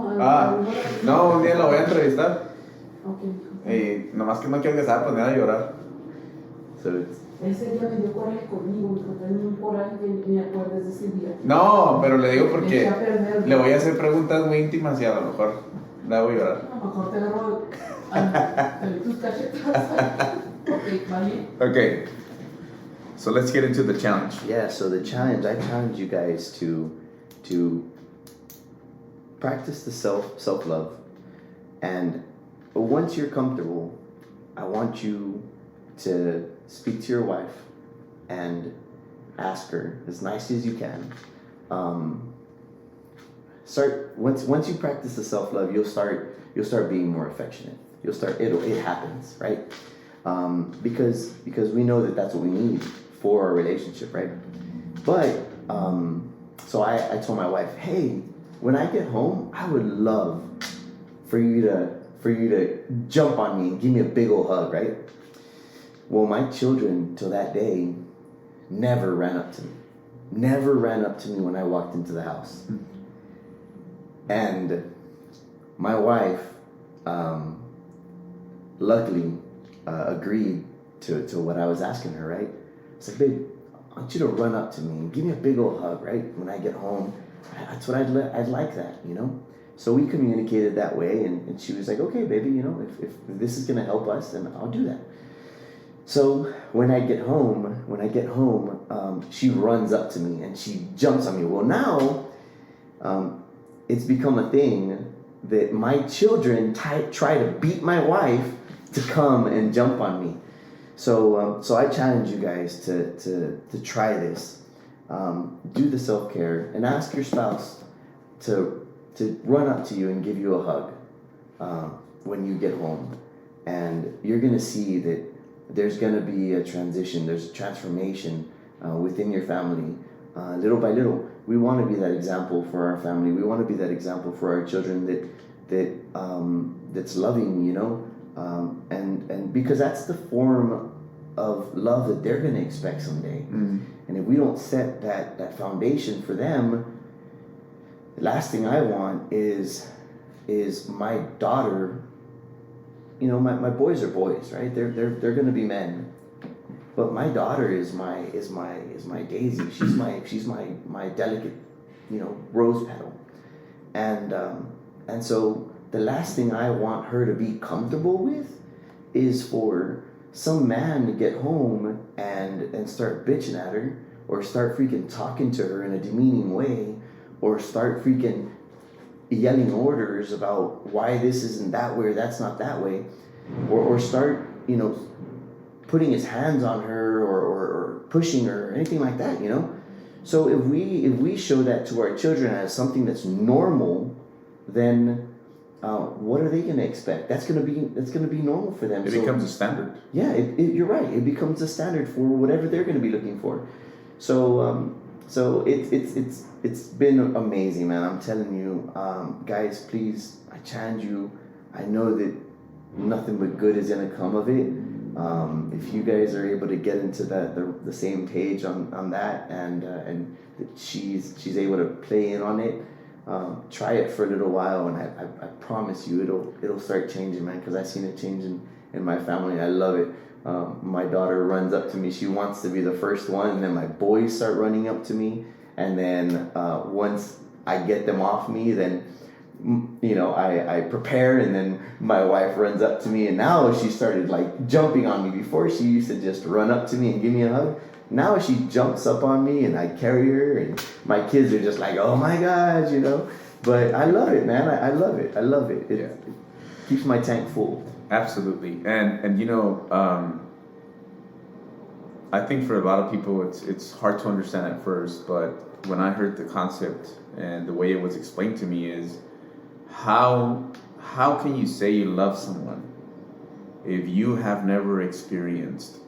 No, un día lo voy a entrevistar. Okay. Y nomás que no quiero que se vaya a poner a llorar. So it's, Ese día me dio coraje conmigo, me tenía un coraje que me acuerdes de ese día. No, pero le digo Me porque eché a perder. le voy a hacer preguntas muy íntimas y a lo mejor la hago llorar. A lo mejor te agarro tus cachetas. Ok, vale. Okay, so let's get into the challenge. yeah, so the challenge, I challenge you guys to practice the self-love. And once you're comfortable, I want you to speak to your wife and ask her as nicely as you can. Once you practice the self-love, you'll start being more affectionate. It happens, right? Because we know that that's what we need for our relationship, right? But So I told my wife, hey, when I get home, I would love for you to jump on me and give me a big old hug, right? Well, my children till that day never ran up to me. Never ran up to me when I walked into the house. And my wife, luckily, agreed to what I was asking her, right? It's like, babe, I want you to run up to me and give me a big old hug, right? When I get home, that's what I'd like that, you know? So we communicated that way, and she was like, okay, baby, you know, if this is gonna help us, then I'll do that. So when I get home, she runs up to me and she jumps on me. Well, now it's become a thing that my children try to beat my wife to come and jump on me. So I challenge you guys to try this. Do the self-care and ask your spouse to run up to you and give you a hug when you get home. And you're going to see that there's going to be a transition, there's a transformation within your family. Little by little, we want to be that example for our family. We want to be that example for our children that's loving, you know, and because that's the form of love that they're going to expect someday. Mm-hmm. And if we don't set that foundation for them, the last thing I want is my daughter. You know, my boys are boys, right? They're going to be men, but my daughter is my daisy. She's my delicate, you know, rose petal, and so the last thing I want her to be comfortable with is for some man to get home and start bitching at her, or start freaking talking to her in a demeaning way, or start freaking yelling orders about why this isn't that way or that's not that way, or start, you know, putting his hands on her or pushing her or anything like that, you know. So if we show that to our children as something that's normal, then what are they going to expect? That's going to be normal for them. It becomes a standard. Yeah, you're right. It becomes a standard for whatever they're going to be looking for. So it's been amazing, man. I'm telling you, guys, please, I challenge you. I know that nothing but good is going to come of it. If you guys are able to get into the same page on that, and that she's able to play in on it, try it for a little while, and I promise you it'll start changing, man. Because I've seen it change in my family. I love it. My daughter runs up to me. She wants to be the first one, and then my boys start running up to me. And then once I get them off me, then, you know, I prepare, and then my wife runs up to me, and now she started like jumping on me. Before, she used to just run up to me and give me a hug. Now she jumps up on me, and I carry her, and my kids are just like, oh my God, you know. But I love it, man. I love it. It keeps my tank full. Absolutely. And you know, I think for a lot of people it's hard to understand at first, but when I heard the concept and the way it was explained to me is how can you say you love someone if you have never experienced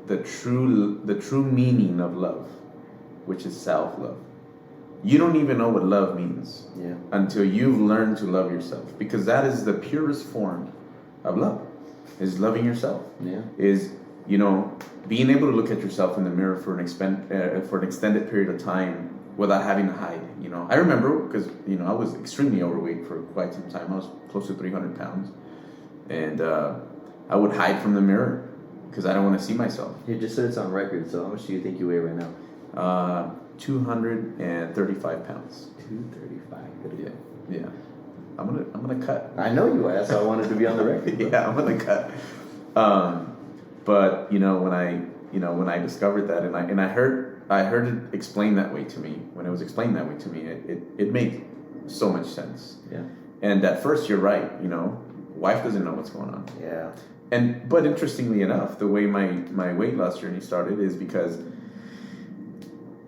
the true meaning of love, which is self-love. You don't even know what love means until you've learned to love yourself, because that is the purest form of love, is loving yourself. Is, you know, being able to look at yourself in the mirror for an extended period of time without having to hide. You know, I remember, because, you know, I was extremely overweight for quite some time. I was close to 300 pounds, and I would hide from the mirror because I don't want to see myself. You just said it's on record. So how much do you think you weigh right now? 235 pounds. 235. Yeah. I'm gonna cut. I know you are. That's why I wanted to be on the record. Yeah, I'm gonna cut. But you know, when I discovered that, and I heard it explained that way to me. When it was explained that way to me, it made so much sense. Yeah. And at first, you're right. You know, wife doesn't know what's going on. Yeah. But interestingly enough, the way my weight loss journey started is because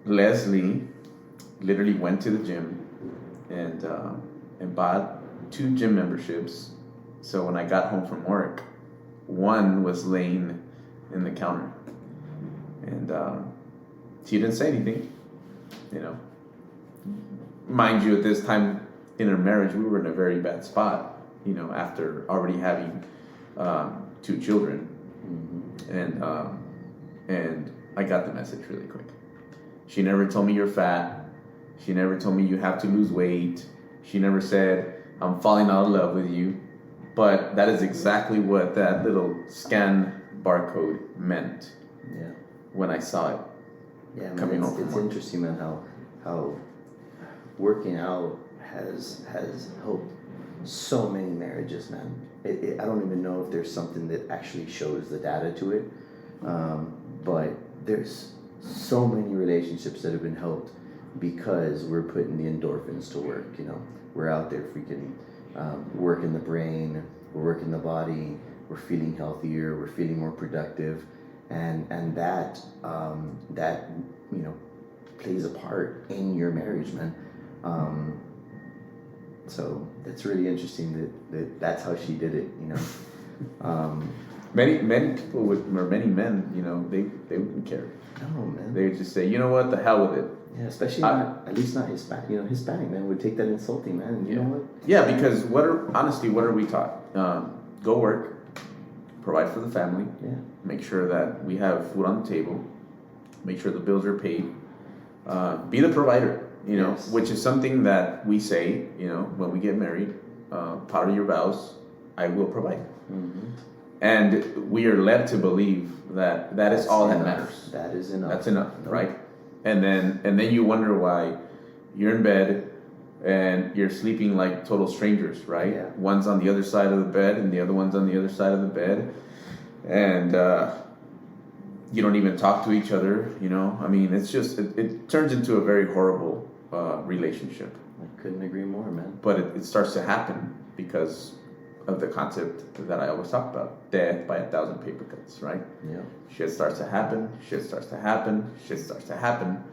Leslie literally went to the gym and bought 2 gym memberships. So when I got home from work, one was laying in the counter, and she didn't say anything. you know. Mind you, at this time in our marriage, we were in a very bad spot, you know, after already having 2 children. And I got the message really quick. She never told me you're fat. She never told me you have to lose weight. She never said, I'm falling out of love with you. But that is exactly what that little scan barcode meant. Yeah. When I saw it. Yeah, man, coming home from it's work. interesting, man, how working out has helped so many marriages, man. I don't even know if there's something that actually shows the data to it, but there's so many relationships that have been helped because we're putting the endorphins to work. You know, we're out there freaking working the brain, we're working the body, we're feeling healthier, we're feeling more productive, and that that you know plays a part in your marriage, man. So that's really interesting that's how she did it, you know. Many people or many men, you know, they wouldn't care. No, man. They would just say, you know what, the hell with it. Yeah, especially at least not Hispanic. You know, Hispanic men would take that insulting, man. And you know what? Yeah, because what are we taught? Go work, provide for the family, make sure that we have food on the table, make sure the bills are paid, be the provider, you know, which is something that we say, you know, when we get married, part of your vows, I will provide. Mm-hmm. And we are led to believe that that is all that matters. That is enough. That's enough, right? And then you wonder why you're in bed and you're sleeping like total strangers, right? Yeah. One's on the other side of the bed and the other one's on the other side of the bed. And you don't even talk to each other, you know? I mean, it's just, it turns into a very horrible relationship. I couldn't agree more, man. But it starts to happen because of the concept that I always talk about, death by 1,000 paper cuts, right? Yeah. Shit starts to happen, shit starts to happen, shit starts to happen,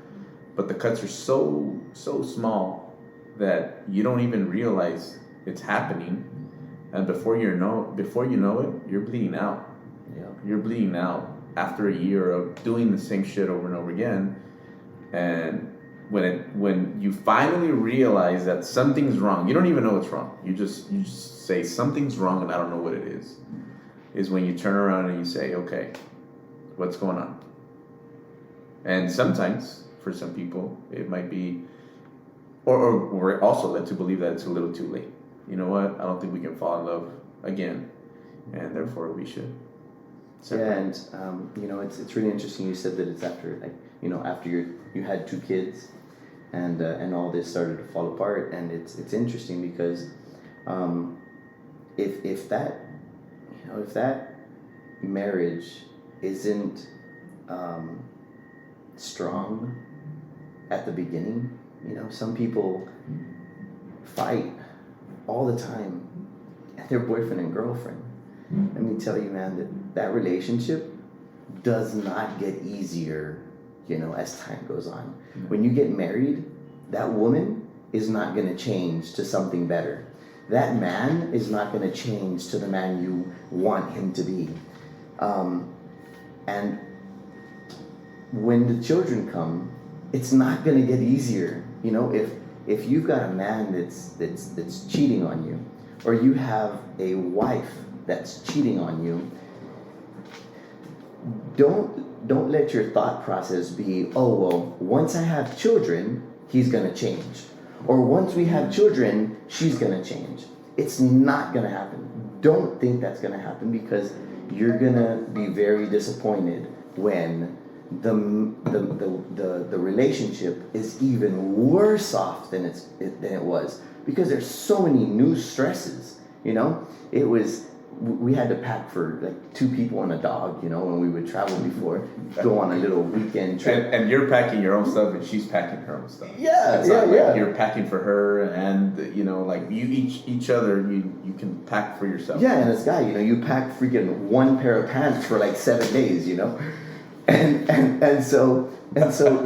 but the cuts are so small that you don't even realize it's happening, and before you know it, you're bleeding out. Yeah. You're bleeding out after a year of doing the same shit over and over again, and when you finally realize that something's wrong, you don't even know what's wrong. You just say something's wrong and I don't know what it is when you turn around and you say, okay, what's going on? And sometimes, for some people, it might be, or we're also led to believe that it's a little too late. You know what? I don't think we can fall in love again, and therefore we should. Yeah, and you know, it's really interesting. You said that it's after, like, you know, after you had 2 kids, and all this started to fall apart, and it's interesting because if that marriage isn't strong at the beginning, you know, some people fight all the time and their boyfriend and girlfriend. Let me tell you, man, that relationship does not get easier, you know, as time goes on. Mm-hmm. When you get married, that woman is not going to change to something better. That man is not going to change to the man you want him to be. And when the children come, it's not going to get easier. You know, if you've got a man that's cheating on you, or you have a wife that's cheating on you, don't let your thought process be, oh, well, once I have children, he's going to change. Or once we have children, she's going to change. It's not going to happen. Don't think that's going to happen, because you're going to be very disappointed when the relationship is even worse off than it was, because there's so many new stresses. You know, we had to pack for like 2 people and a dog, you know, when we would travel before, go on a little weekend trip. And you're packing your own stuff and she's packing her own stuff. Yeah, like you're packing for her, and, you know, like you each other, you can pack for yourself. Yeah, and this guy, you know, you pack freaking 1 pair of pants for like 7 days, you know, and so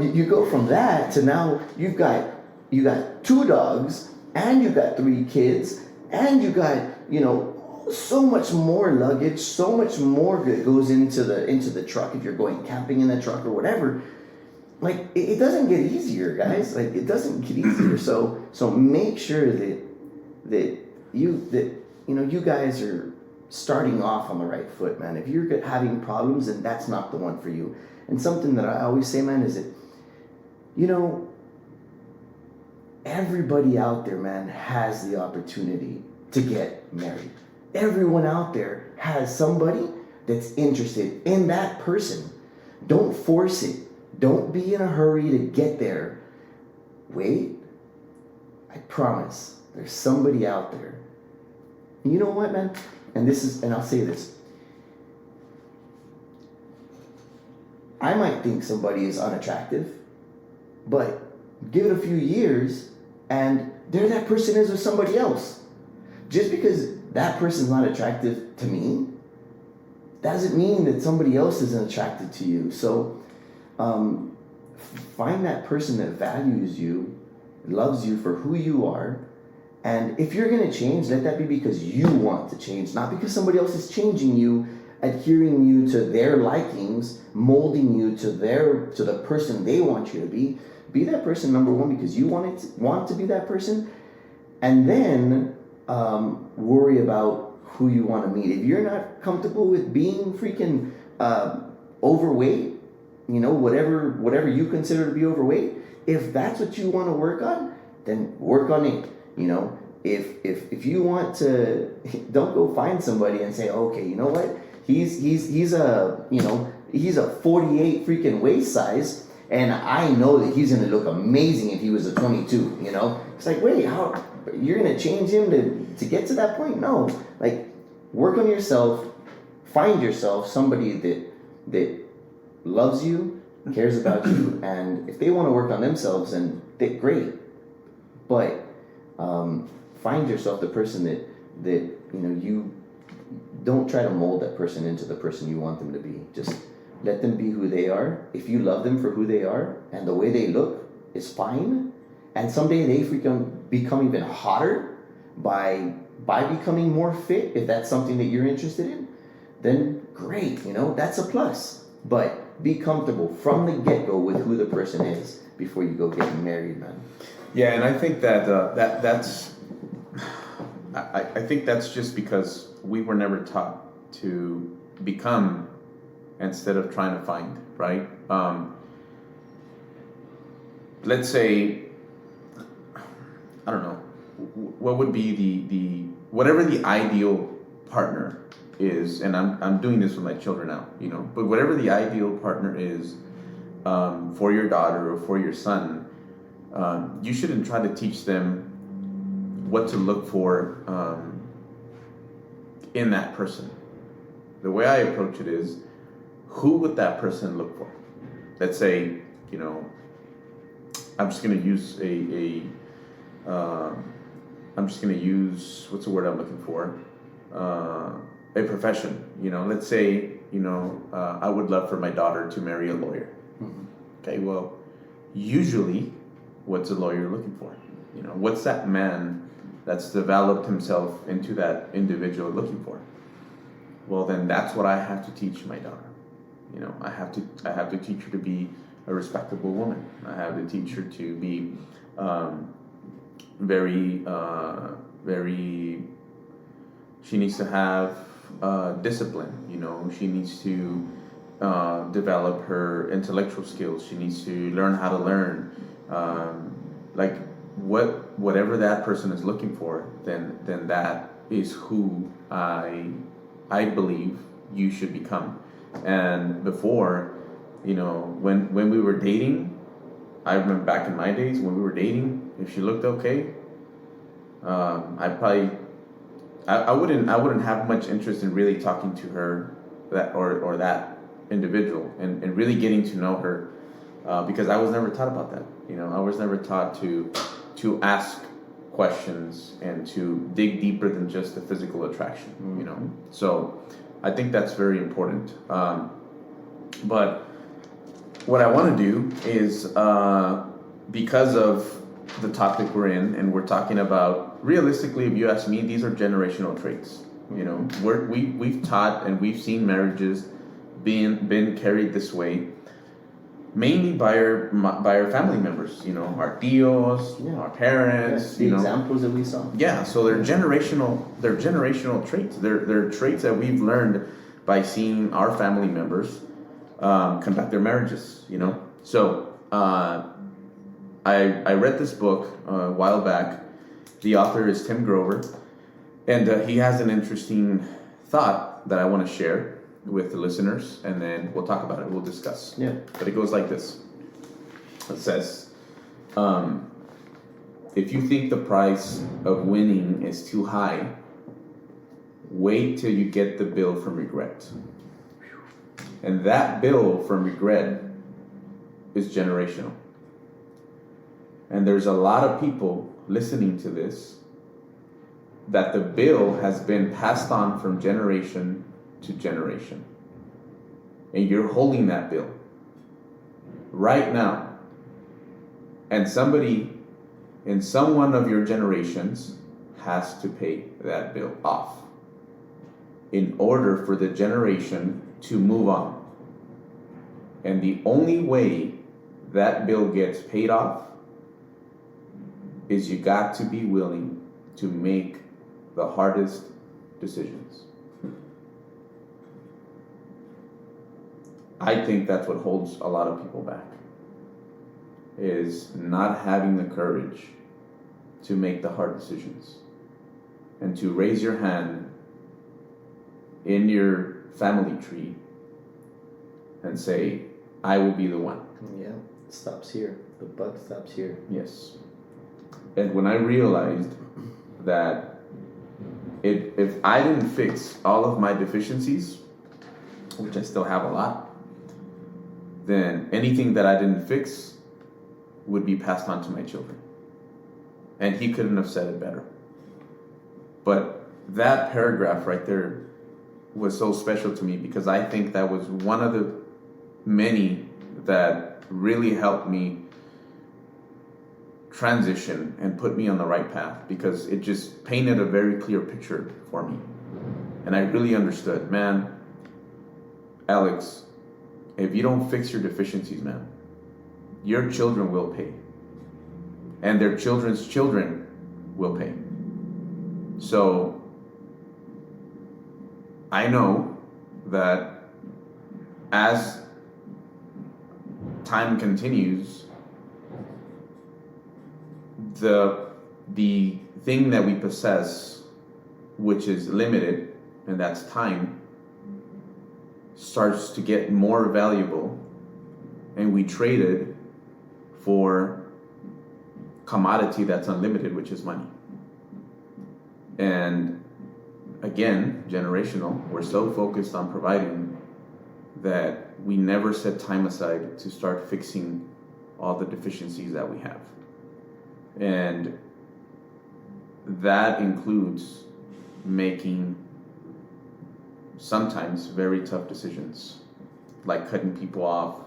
you go from that to now you got 2 dogs, and you got 3 kids, and you got, you know, so much more luggage, so much more that goes into the truck if you're going camping in the truck or whatever. like it doesn't get easier, guys. Like it doesn't get easier. So make sure that you guys are starting off on the right foot, man. If you're having problems, then that's not the one for you. And something that I always say, man, is that everybody out there, man, has the opportunity to get married. Everyone out there has somebody that's interested in that person. Don't force it. Don't be in a hurry to get there. Wait. I promise there's somebody out there. You know what, man? And I'll say this. I might think somebody is unattractive, but give it a few years and there that person is with somebody else. Just because that person's not attractive to me doesn't mean that somebody else isn't attracted to you. So find that person that values you, loves you for who you are, and if you're going to change, let that be because you want to change, not because somebody else is changing you, adhering you to their likings, molding you to the person they want you to be. Be that person, number one, because you want to be that person, and then worry about who you want to meet. If you're not comfortable with being freaking overweight, whatever you consider to be overweight, if that's what you want to work on, then work on it. If you want to, don't go find somebody and say, okay, you know what, he's a 48 freaking waist size, and I know that he's gonna look amazing if he was a 22. It's like, wait, how you're gonna change him to get to that point? No, like work on yourself, find yourself somebody that loves you, cares about you, and if they want to work on themselves, then great. But find yourself the person that you don't try to mold that person into the person you want them to be. Just let them be who they are. If you love them for who they are and the way they look is fine, and someday they become even hotter by becoming more fit, if that's something that you're interested in, then great, that's a plus. But be comfortable from the get-go with who the person is before you go get married, man. Yeah, and I think that's I think that's just because we were never taught to become instead of trying to find, right? Let's say, I don't know, what would be the whatever the ideal partner is, and I'm doing this with my children now, but whatever the ideal partner is for your daughter or for your son, you shouldn't try to teach them what to look for in that person. The way I approach it is, who would that person look for? Let's say, I'm just going to use what's the word I'm looking for? A profession. Let's say, I would love for my daughter to marry a lawyer. Mm-hmm. Okay, well, usually, what's a lawyer looking for? What's that man that's developed himself into that individual looking for? Well, then that's what I have to teach my daughter. I have to teach her to be a respectable woman. I have to teach her to be very. She needs to have discipline. She needs to develop her intellectual skills. She needs to learn how to learn. Whatever that person is looking for, then that is who I believe you should become. And before, when we were dating, I remember back in my days when we were dating, if she looked okay, I wouldn't have much interest in really talking to her or that individual and really getting to know her, because I was never taught about that. I was never taught to ask questions and to dig deeper than just the physical attraction. So I think that's very important. But what I want to do is, because of the topic we're in, and we're talking about, realistically, if you ask me, these are generational traits. We've taught and we've seen marriages been carried this way. mainly by our family members, our tios, our parents, the examples that we saw. Yeah, so they're generational traits. They're traits that we've learned by seeing our family members conduct their marriages, So I read this book a while back. The author is Tim Grover, and he has an interesting thought that I want to share with the listeners, and then we'll talk about it. We'll discuss. Yeah. But it goes like this. It says, if you think the price of winning is too high, wait till you get the bill from regret. And that bill from regret is generational. And there's a lot of people listening to this that the bill has been passed on from generation to generation. And you're holding that bill right now. And somebody in some one of your generations has to pay that bill off in order for the generation to move on. And the only way that bill gets paid off is you got to be willing to make the hardest decisions. I think that's what holds a lot of people back, is not having the courage to make the hard decisions and to raise your hand in your family tree and say, I will be the one. Yeah, it stops here. The buck stops here. Yes. And when I realized that if I didn't fix all of my deficiencies, which I still have a lot, then anything that I didn't fix would be passed on to my children. And he couldn't have said it better. But that paragraph right there was so special to me because I think that was one of the many that really helped me transition and put me on the right path, because it just painted a very clear picture for me. And I really understood, man, Alex, if you don't fix your deficiencies, man, your children will pay. And their children's children will pay. So I know that as time continues, the thing that we possess, which is limited, and that's time, starts to get more valuable, and we trade it for commodity that's unlimited, which is money. And again, generational, we're so focused on providing that we never set time aside to start fixing all the deficiencies that we have. And that includes making sometimes very tough decisions, like cutting people off,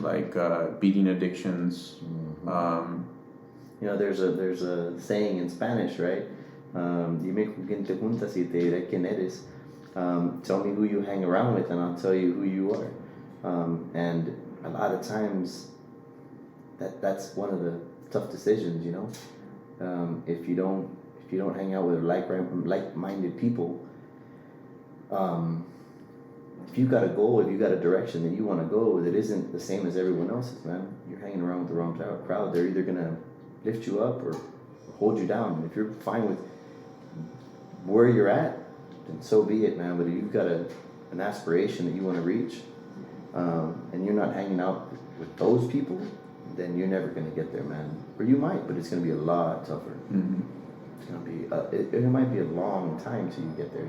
like beating addictions. There's a saying in Spanish, right? Dime con quién te juntas y te diré quién eres. Tell me who you hang around with and I'll tell you who you are. And a lot of times that's one of the tough decisions, if you don't hang out with like-minded people, if you've got a goal, if you've got a direction that you want to go that isn't the same as everyone else's, man, you're hanging around with the wrong crowd. They're either gonna lift you up or hold you down. And if you're fine with where you're at, then so be it, man. But if you've got an aspiration that you want to reach, and you're not hanging out with those people, then you're never gonna get there, man. Or you might, but it's gonna be a lot tougher. Mm-hmm. It's gonna be it might be a long time till you get there,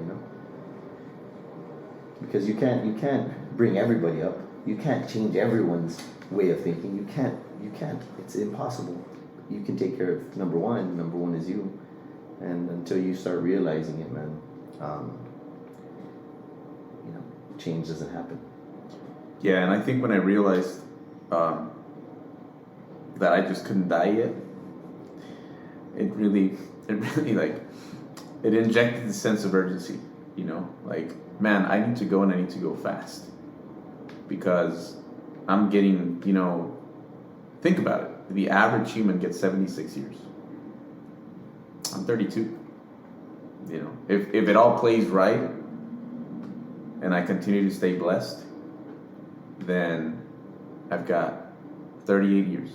because you can't bring everybody up. You can't change everyone's way of thinking. You can't. It's impossible. You can take care of number one. Number one is you, and until you start realizing it, man, change doesn't happen. Yeah, and I think when I realized that I just couldn't die yet, it really it injected the sense of urgency, like, man, I need to go and I need to go fast, because I'm getting, think about it. The average human gets 76 years. I'm 32. If it all plays right and I continue to stay blessed, then I've got 38 years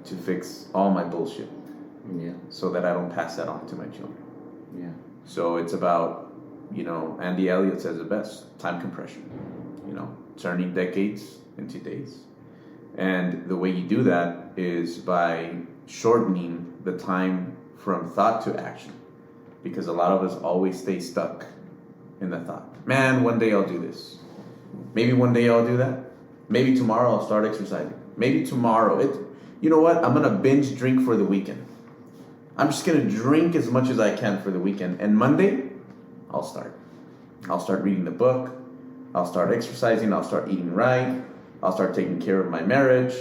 to fix all my bullshit. Yeah. So that I don't pass that on to my children. Yeah. So it's about, Andy Elliott says it best, time compression. Turning decades into days. And the way you do that is by shortening the time from thought to action. Because a lot of us always stay stuck in the thought. Man, one day I'll do this. Maybe one day I'll do that. Maybe tomorrow I'll start exercising. Maybe tomorrow. You know what? I'm going to binge drink for the weekend. I'm just going to drink as much as I can for the weekend. And Monday, I'll start. I'll start reading the book. I'll start exercising. I'll start eating right. I'll start taking care of my marriage.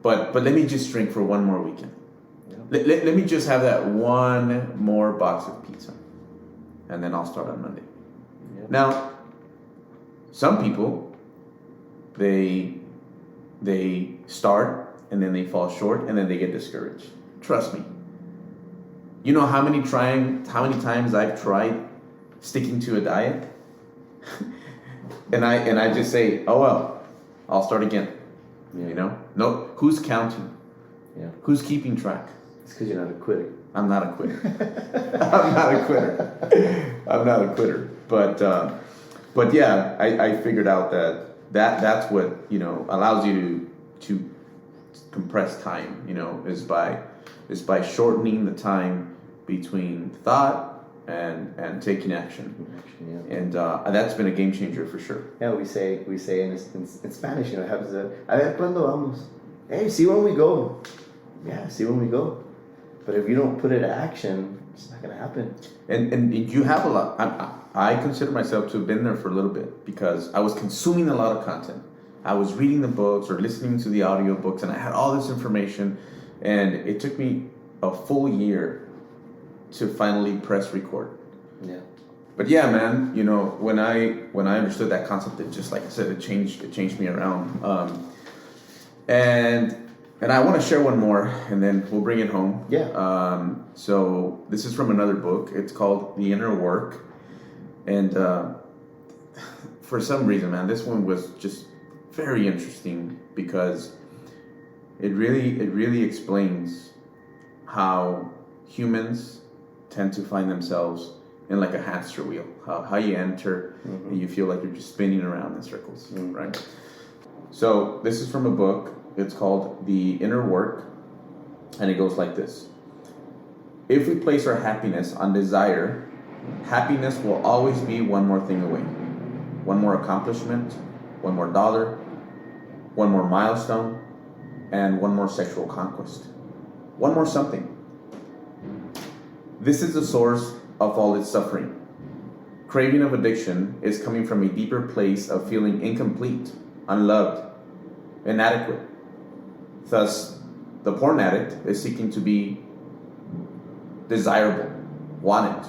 But let me just drink for one more weekend. Yeah. Let me just have that one more box of pizza. And then I'll start on Monday. Yeah. Now, some people, they start and then they fall short and then they get discouraged. Trust me. You know how many times I've tried sticking to a diet? and I just say, oh well, I'll start again. Yeah. No, who's counting? Yeah. Who's keeping track? It's because you're not a quitter. I'm not a quitter. I'm not a quitter. But yeah, I figured out that's what allows you to compress time. Is by shortening the time between thought and taking action. Yeah. And that's been a game changer for sure. Yeah, we say in Spanish, it happens. A ver cuando vamos. Hey, see when we go. Yeah, see when we go. But if you don't put it to action, it's not going to happen. And you have a lot. I consider myself to have been there for a little bit because I was consuming a lot of content. I was reading the books or listening to the audio books, and I had all this information, and it took me a full year to finally press record. Yeah. But yeah, man, when I understood that concept, it just, like I said, it changed me around. And I want to share one more, and then we'll bring it home. Yeah. So this is from another book. It's called The Inner Work, and for some reason, man, this one was just very interesting because it really explains how humans tend to find themselves in like a hamster wheel. How you enter, mm-hmm. and you feel like you're just spinning around in circles, mm-hmm. right? So this is from a book. It's called The Inner Work, and it goes like this. If we place our happiness on desire, happiness will always be one more thing away. One more accomplishment, one more dollar, one more milestone, and one more sexual conquest. One more something. This is the source of all its suffering. Craving of addiction is coming from a deeper place of feeling incomplete, unloved, inadequate. Thus, the porn addict is seeking to be desirable, wanted.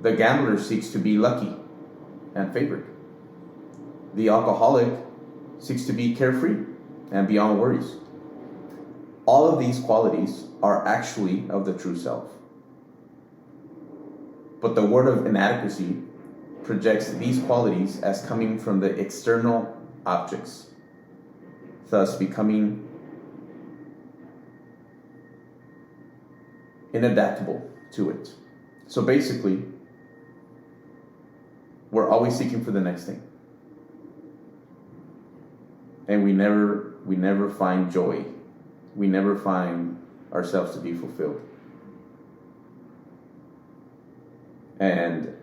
The gambler seeks to be lucky and favored. The alcoholic seeks to be carefree and beyond worries. All of these qualities are actually of the true self. But the word of inadequacy projects these qualities as coming from the external objects, thus becoming inadaptable to it. So basically, we're always seeking for the next thing. And we never find joy. We never find ourselves to be fulfilled. And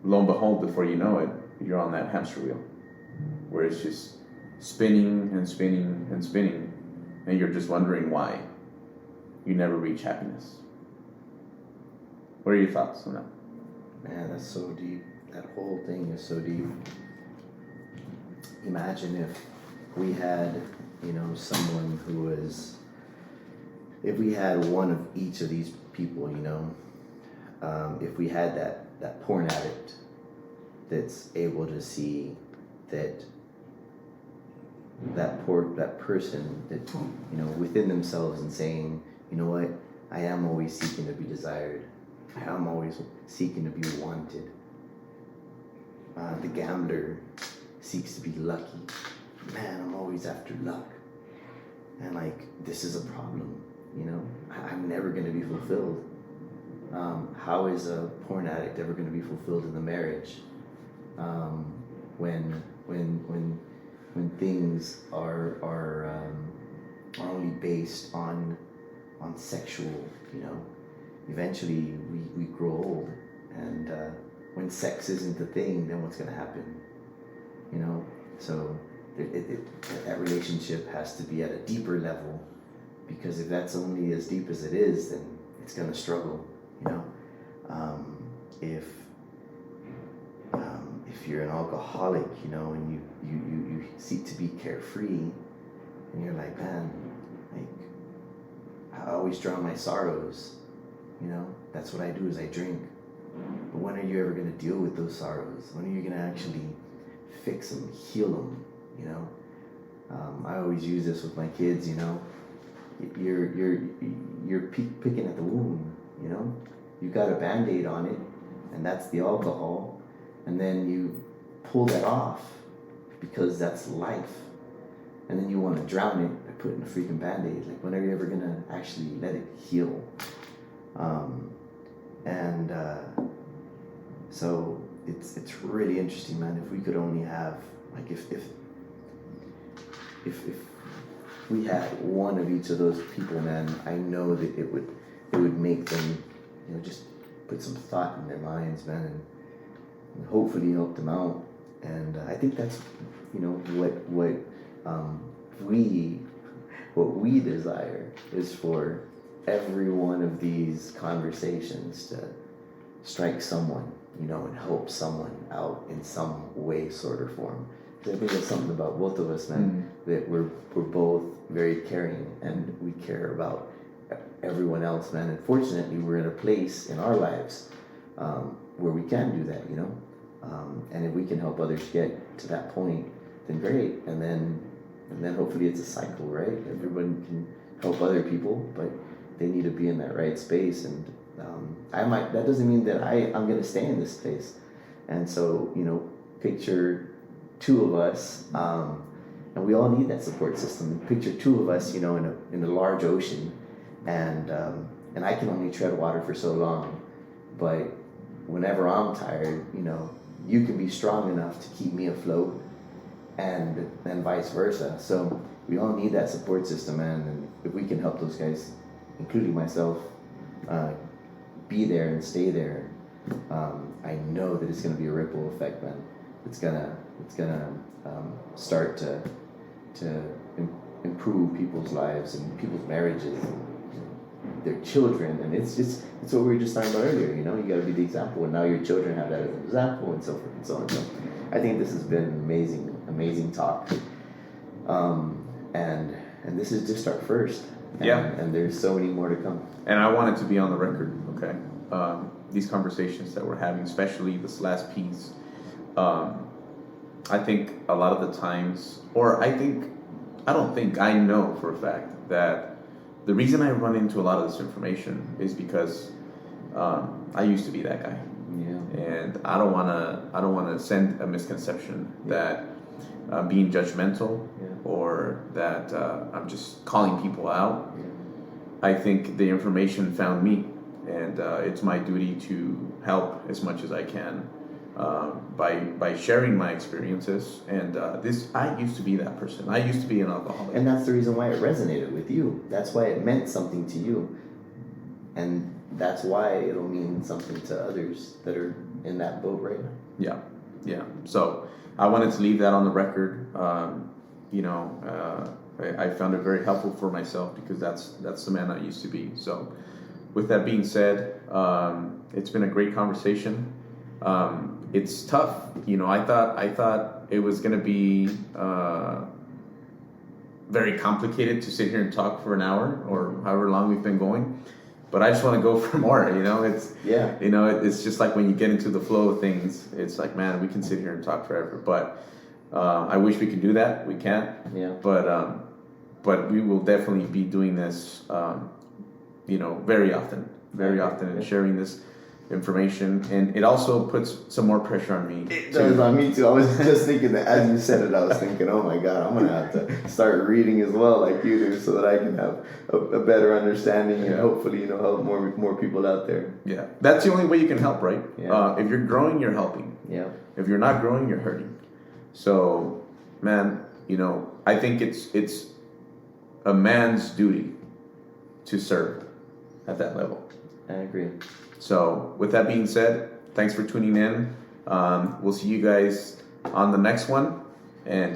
lo and behold, before you know it, you're on that hamster wheel where it's just spinning and spinning and spinning, and you're just wondering why you never reach happiness. What are your thoughts on that? Man, that's so deep. That whole thing is so deep. Imagine if we had, someone who was, if we had one of each of these people, if we had that porn addict that's able to see that that person that, you know, within themselves and saying, you know what, I am always seeking to be desired. I am always seeking to be wanted. The gambler seeks to be lucky. Man, I'm always after luck. And like, this is a problem, you know? I'm never gonna be fulfilled. How is a porn addict ever gonna be fulfilled in the marriage? When things are only based on sexual, you know, eventually we grow old, and when sex isn't the thing, then what's going to happen, you know? So that relationship has to be at a deeper level, because if that's only as deep as it is, then it's going to struggle, you know? If you're an alcoholic, you know, and you seek to be carefree, and you're like, man, like, I always drown my sorrows, you know, that's what I do, is I drink. But when are you ever going to deal with those sorrows? When are you going to actually fix them, heal them, you know? I always use this with my kids, you know, you're picking at the wound, you know? You got a Band-Aid on it, and that's the alcohol, and then you pull that off because that's life, and then you want to drown it by putting a freaking Band-Aid. Like, when are you ever gonna actually let it heal? So it's really interesting, man. If we could only have, like, if we had one of each of those people, man, I know that it would make them, you know, just put some thought in their minds, man, and hopefully help them out. And I think that's, you know, what we desire is for every one of these conversations to strike someone, you know, and help someone out in some way, sort or form. I think there's something about both of us, man, that we're both very caring, and we care about everyone else, man. And fortunately, we're in a place in our lives where we can do that, you know. And if we can help others get to that point, then great. And then hopefully it's a cycle, right? Everyone can help other people, but they need to be in that right space. And that doesn't mean that I'm going to stay in this place. And so, you know, picture two of us, and we all need that support system. Picture two of us, you know, in a large ocean, and I can only tread water for so long, but whenever I'm tired, you know, you can be strong enough to keep me afloat, and vice versa. So we all need that support system, man. And if we can help those guys, including myself, be there and stay there, I know that it's going to be a ripple effect, man. It's gonna start to improve people's lives and people's marriages, and their children, and it's what we were just talking about earlier. You know, you got to be the example, and now your children have that as an example, and so forth and so on. So I think this has been an amazing talk, and this is just our first. And there's so many more to come. And I wanted to be on the record, okay? These conversations that we're having, especially this last piece, I think a lot of the times, I know for a fact that the reason I run into a lot of this information is because I used to be that guy. Yeah. And I don't wanna send a misconception that I'm being judgmental, or that I'm just calling people out. Yeah. I think the information found me, and it's my duty to help as much as I can by sharing my experiences. And I used to be that person. I used to be an alcoholic. And that's the reason why it resonated with you. That's why it meant something to you. And that's why it'll mean something to others that are in that boat right now. Yeah. So I wanted to leave that on the record. I found it very helpful for myself, because that's the man I used to be. So with that being said, it's been a great conversation. It's tough. You know, I thought it was going to be very complicated to sit here and talk for an hour or however long we've been going. But I just want to go for more, you know. It's just like when you get into the flow of things, it's like, man, we can sit here and talk forever. But I wish we could do that. We can't. Yeah. But we will definitely be doing this, very often, and sharing this information. And it also puts some more pressure on me. It does on me too. I was just thinking that as you said it, I was thinking, oh my God, I'm gonna have to start reading as well, like you do, so that I can have a better understanding and hopefully, help more people out there. Yeah, that's the only way you can help, right? Yeah. If you're growing, you're helping. Yeah. If you're not growing, you're hurting. So, man, I think it's a man's duty to serve at that level. I agree. So, with that being said, thanks for tuning in. We'll see you guys on the next one. And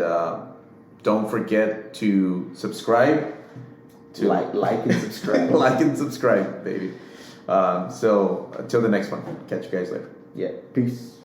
don't forget to subscribe. Like and subscribe. Like and subscribe, baby. So, until the next one. Catch you guys later. Yeah. Peace.